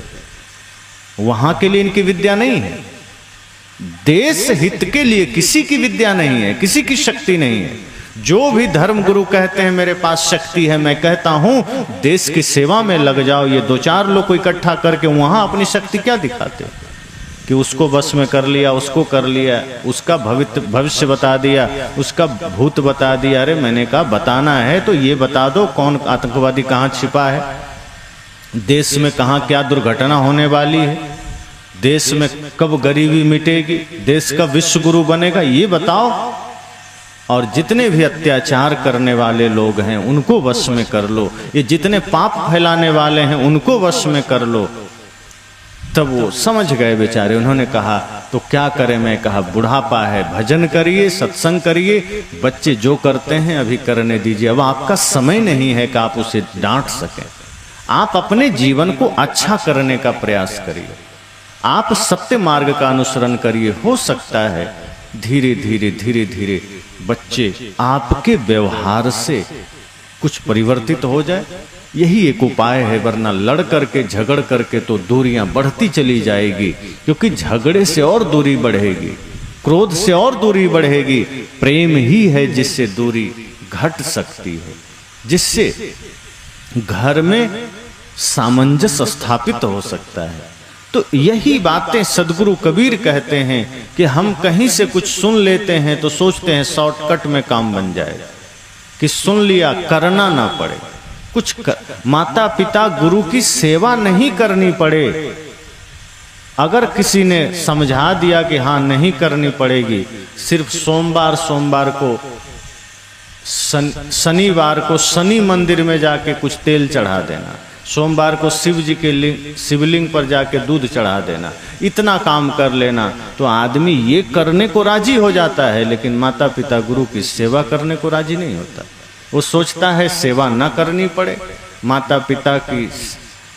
वहां के लिए इनकी विद्या नहीं है, देश हित के लिए किसी की विद्या नहीं है, किसी की शक्ति नहीं है। जो भी धर्म गुरु कहते हैं मेरे पास शक्ति है, मैं कहता हूं देश की सेवा में लग जाओ। ये 2-4 लोग को इकट्ठा करके वहां अपनी शक्ति क्या दिखाते, कि उसको बस में कर लिया, उसको कर लिया, उसका भविष्य बता दिया, उसका भूत बता दिया। अरे मैंने कहा बताना है तो ये बता दो कौन आतंकवादी कहाँ छिपा है, देश में कहाँ क्या दुर्घटना होने वाली है, देश में कब गरीबी मिटेगी, देश का विश्व गुरु बनेगा, ये बताओ। और जितने भी अत्याचार करने वाले लोग हैं उनको वश में कर लो, ये जितने पाप फैलाने वाले हैं उनको वश में कर लो। तब वो समझ गए बेचारे। उन्होंने कहा तो क्या करें? मैं कहा बुढ़ापा है, भजन करिए, सत्संग करिए, बच्चे जो करते हैं अभी करने दीजिए। अब आपका समय नहीं है कि आप उसे डांट सकें। आप अपने जीवन को अच्छा करने का प्रयास करिए, आप सत्य मार्ग का अनुसरण करिए। हो सकता है धीरे धीरे धीरे धीरे बच्चे आपके व्यवहार से कुछ परिवर्तित हो जाए। यही एक उपाय है, वरना लड़ करके झगड़ करके तो दूरियां बढ़ती चली जाएगी, क्योंकि झगड़े से और दूरी बढ़ेगी, क्रोध से और दूरी बढ़ेगी। प्रेम ही है जिससे दूरी घट सकती है, जिससे घर में सामंजस्य स्थापित हो सकता है। तो यही बातें सदगुरु कबीर कहते हैं कि हम कहीं से कुछ सुन लेते हैं तो सोचते हैं शॉर्टकट में काम बन जाएगा, कि सुन लिया करना ना पड़े कुछ माता पिता गुरु की सेवा नहीं करनी पड़े। अगर किसी ने समझा दिया कि हाँ नहीं करनी पड़ेगी, सिर्फ सोमवार को शनिवार को शनि मंदिर में जाके कुछ तेल चढ़ा देना, सोमवार को शिव जी के शिवलिंग पर जाके दूध चढ़ा देना, इतना काम कर लेना तो आदमी ये करने को राजी हो जाता है, लेकिन माता पिता गुरु की सेवा करने को राजी नहीं होता। वो सोचता है सेवा न करनी पड़े, माता पिता की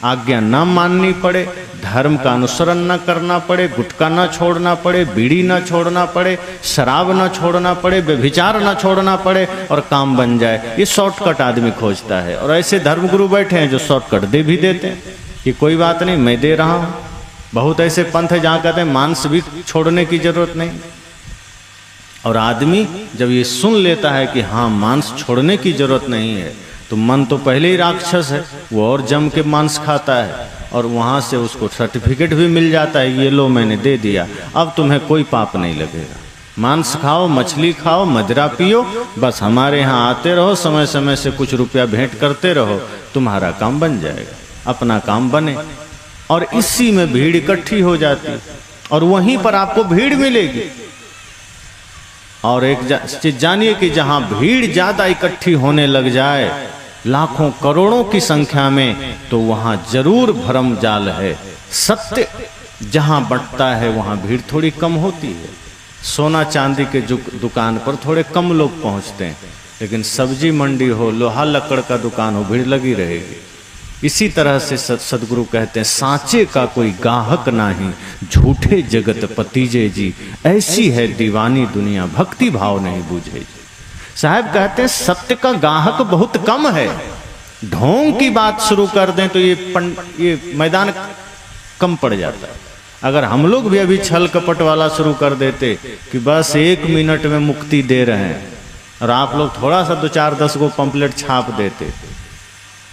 आज्ञा न माननी पड़े, धर्म का अनुसरण न करना पड़े, गुटखा न छोड़ना पड़े, बीड़ी न छोड़ना पड़े, शराब न छोड़ना पड़े, व्यभिचार न छोड़ना पड़े और काम बन जाए। ये शॉर्टकट आदमी खोजता है। और ऐसे धर्मगुरु बैठे हैं जो शॉर्टकट दे भी देते हैं कि कोई बात नहीं मैं दे रहा हूँ। बहुत ऐसे पंथ है जहाँ कहते हैं मांस भी छोड़ने की जरूरत नहीं। और आदमी जब ये सुन लेता है कि हाँ मांस छोड़ने की जरूरत नहीं है, तो मन तो पहले ही राक्षस है, वो और जम के मांस खाता है और वहाँ से उसको सर्टिफिकेट भी मिल जाता है, ये लो मैंने दे दिया, अब तुम्हें कोई पाप नहीं लगेगा। मांस खाओ, मछली खाओ, मदिरा पियो, बस हमारे यहाँ आते रहो, समय समय से कुछ रुपया भेंट करते रहो, तुम्हारा काम बन जाएगा, अपना काम बने। और इसी में भीड़ इकट्ठी हो जाती और वहीं पर आपको भीड़ मिलेगी। और एक चीज जानिए कि जहाँ भीड़ ज्यादा इकट्ठी होने लग जाए, लाखों करोड़ों की संख्या में, तो वहां जरूर भ्रम जाल है। सत्य जहां बढ़ता है वहां भीड़ थोड़ी कम होती है। सोना चांदी के दुकान पर थोड़े कम लोग पहुंचते हैं, लेकिन सब्जी मंडी हो, लोहा लकड़ का दुकान हो, भीड़ लगी रहेगी। इसी तरह से सदगुरु कहते हैं सांचे का कोई गाहक नाही, झूठे जगत पतीजे जी, ऐसी है दीवानी दुनिया भक्ति भाव नहीं बूझे जी। साहब कहते हैं सत्य का गाहक बहुत कम है। ढोंग की बात शुरू कर दें तो ये मैदान कम पड़ जाता है। अगर हम लोग भी अभी छल कपट वाला शुरू कर देते कि बस 1 मिनट में मुक्ति दे रहे हैं, और आप लोग थोड़ा सा 2-4-10 को पंपलेट छाप देते,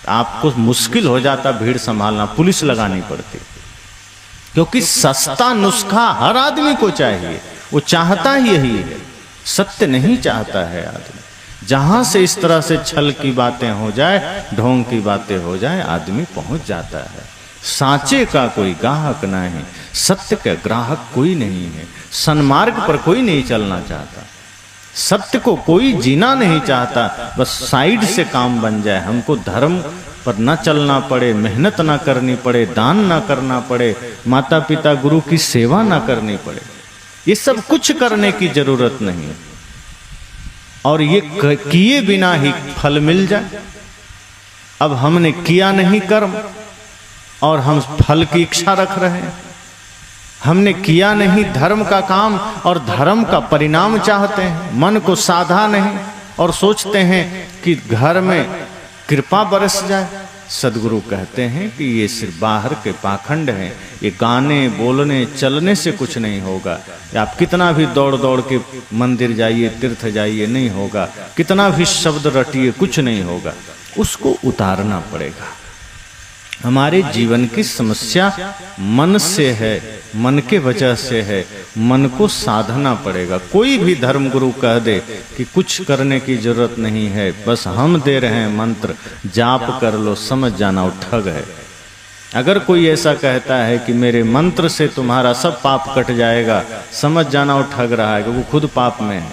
आपको मुश्किल हो जाता भीड़ संभालना, पुलिस लगानी पड़ती। क्योंकि सस्ता नुस्खा हर आदमी को चाहिए, वो चाहता ही यही है, सत्य नहीं चाहता है आदमी। जहां से इस तरह से छल की बातें हो जाए, ढोंग की बातें हो जाए, आदमी पहुंच जाता है। सांचे का कोई गाहक नहीं, सत्य का ग्राहक कोई नहीं है। सन्मार्ग पर कोई नहीं चलना चाहता, सत्य को कोई जीना नहीं चाहता, बस साइड से काम बन जाए, हमको धर्म पर न चलना पड़े, मेहनत ना करनी पड़े, दान ना करना पड़े, माता पिता गुरु की सेवा ना करनी पड़े, ये सब कुछ करने की जरूरत नहीं है। और ये किए बिना ही फल मिल जाए। अब हमने किया नहीं कर्म और हम फल की इच्छा रख रहे हैं। हमने किया नहीं धर्म का काम और धर्म का परिणाम चाहते हैं। मन को साधा नहीं और सोचते हैं कि घर में कृपा बरस जाए। सदगुरु कहते हैं कि ये सिर्फ बाहर के पाखंड हैं, ये गाने बोलने चलने से कुछ नहीं होगा। आप कितना भी दौड़ दौड़ के मंदिर जाइए, तीर्थ जाइए, नहीं होगा। कितना भी शब्द रटिए, कुछ नहीं होगा। उसको उतारना पड़ेगा। हमारे जीवन की समस्या मन से है, मन के वजह से है। मन को साधना पड़ेगा। कोई भी धर्म गुरु कह दे कि कुछ करने की जरूरत नहीं है, बस हम दे रहे हैं मंत्र, जाप कर लो, समझ जाना वो ठग है। अगर कोई ऐसा कहता है कि मेरे मंत्र से तुम्हारा सब पाप कट जाएगा, समझ जाना वो ठग रहा है, क्योंकि वो खुद पाप में है।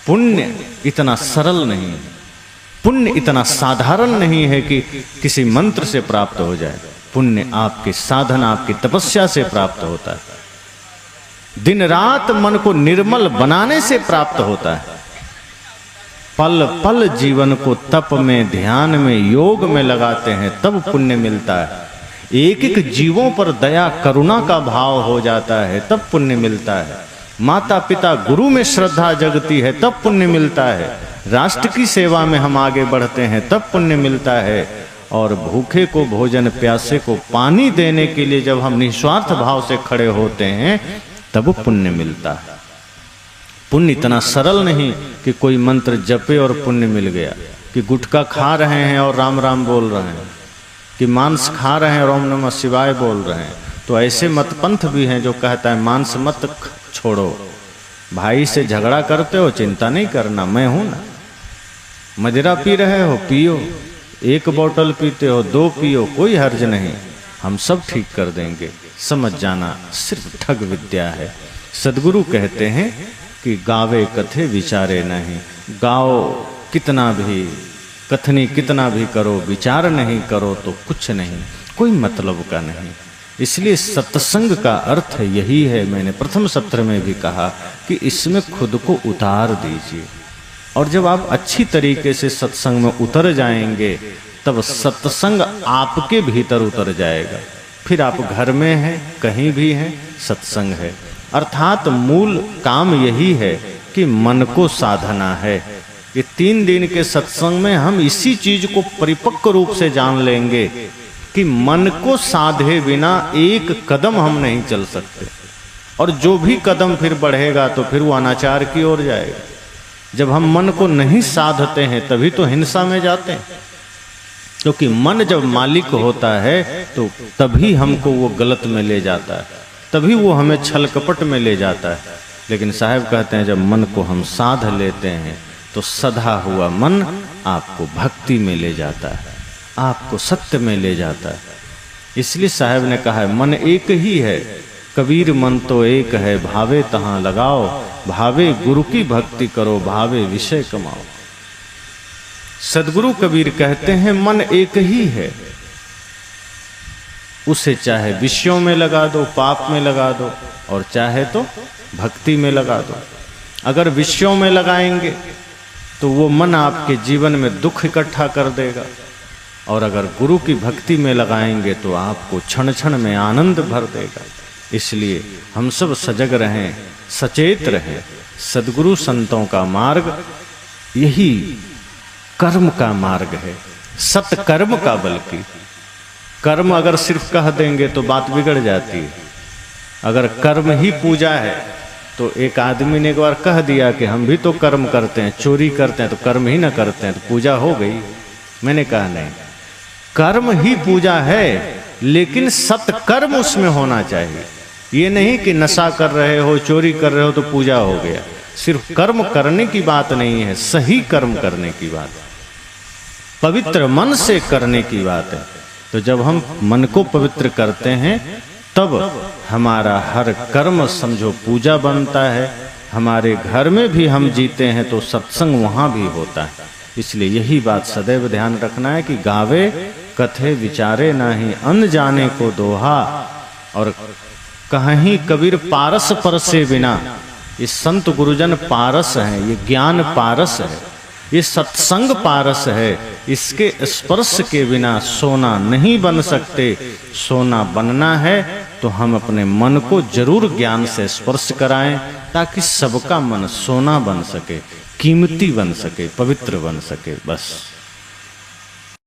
पुण्य इतना सरल नहीं है, पुण्य इतना साधारण नहीं है कि किसी मंत्र से प्राप्त हो जाए। पुण्य आपके साधना, आपकी तपस्या से प्राप्त होता है। दिन रात मन को निर्मल बनाने से प्राप्त होता है। पल पल जीवन को तप में, ध्यान में, योग में लगाते हैं, तब पुण्य मिलता है। एक एक जीवों पर दया करुणा का भाव हो जाता है, तब पुण्य मिलता है। माता पिता गुरु में श्रद्धा जगती है, तब पुण्य मिलता है। राष्ट्र की सेवा में हम आगे बढ़ते हैं, तब पुण्य मिलता है। और भूखे को भोजन, प्यासे को पानी देने के लिए जब हम निस्वार्थ भाव से खड़े होते हैं, तब पुण्य मिलता है। पुण्य इतना सरल नहीं कि कोई मंत्र जपे और पुण्य मिल गया, कि गुटखा खा रहे हैं और राम राम बोल रहे हैं, कि मांस खा रहे हैं और ओम नमः शिवाय बोल रहे हैं। तो ऐसे मतपंथ भी हैं जो कहता है मांस मत छोड़ो, भाई से झगड़ा करते हो चिंता नहीं करना, मैं हूं ना। मदिरा पी रहे हो पियो, एक बोतल पीते हो 2 पियो, कोई हर्ज नहीं, हम सब ठीक कर देंगे। समझ जाना सिर्फ ठग विद्या है। सदगुरु कहते हैं कि गावे कथे विचारे नहीं। गाओ कितना भी, कथनी कितना भी करो, विचार नहीं करो तो कुछ नहीं, कोई मतलब का नहीं। इसलिए सत्संग का अर्थ यही है। मैंने प्रथम सत्र में भी कहा कि इसमें खुद को उतार दीजिए, और जब आप अच्छी तरीके से सत्संग में उतर जाएंगे, तब सत्संग आपके भीतर उतर जाएगा। फिर आप घर में हैं, कहीं भी हैं, सत्संग है। अर्थात मूल काम यही है कि मन को साधना है। ये 3 दिन के सत्संग में हम इसी चीज को परिपक्व रूप से जान लेंगे कि मन को साधे बिना एक कदम हम नहीं चल सकते, और जो भी कदम फिर बढ़ेगा तो फिर वो अनाचार की ओर जाएगा। जब हम मन को नहीं साधते हैं तभी तो हिंसा में जाते हैं, क्योंकि मन जब मालिक होता है तो तभी हमको वो गलत में ले जाता है, तभी वो हमें छल कपट में ले जाता है। लेकिन साहब कहते हैं जब मन को हम साध लेते हैं तो सधा हुआ मन आपको भक्ति में ले जाता है, आपको सत्य में ले जाता है। इसलिए साहब ने कहा है मन एक ही है, कबीर मन तो एक है, भावे तहाँ लगाओ, भावे गुरु की भक्ति करो, भावे विषय कमाओ। सदगुरु कबीर कहते हैं मन एक ही है, उसे चाहे विषयों में लगा दो, पाप में लगा दो, और चाहे तो भक्ति में लगा दो। अगर विषयों में लगाएंगे तो वो मन आपके जीवन में दुख इकट्ठा कर देगा, और अगर गुरु की भक्ति में लगाएंगे तो आपको क्षण क्षण में आनंद भर देगा। इसलिए हम सब सजग रहें, सचेत रहें। सद्गुरु संतों का मार्ग यही कर्म का मार्ग है, सत्कर्म का। बल्कि कर्म अगर सिर्फ कह देंगे तो बात बिगड़ जाती है। अगर कर्म ही पूजा है तो एक आदमी ने एक बार कह दिया कि हम भी तो कर्म करते हैं, चोरी करते हैं तो कर्म ही ना करते हैं तो पूजा हो गई। मैंने कहा नहीं, कर्म ही पूजा है, लेकिन सत्कर्म उसमें होना चाहिए। ये नहीं कि नशा कर रहे हो, चोरी कर रहे हो तो पूजा हो गया। सिर्फ कर्म करने की बात नहीं है, सही कर्म करने की बात है, पवित्र मन से करने की बात है। तो जब हम मन को पवित्र करते हैं तब हमारा हर कर्म समझो पूजा बनता है। हमारे घर में भी हम जीते हैं तो सत्संग वहाँ भी होता है। इसलिए यही बात सदैव ध्यान रखना है कि गावे कथे विचारे नाही, अन जाने को दोहा। और कहीं कबीर पारस पर से बिना, ये संत गुरुजन पारस हैं, ये ज्ञान पारस है, ये सत्संग पारस है। इसके स्पर्श के बिना सोना नहीं बन सकते। सोना बनना है तो हम अपने मन को जरूर ज्ञान से स्पर्श कराएं, ताकि सबका मन सोना बन सके, कीमती बन सके, पवित्र बन सके। बस।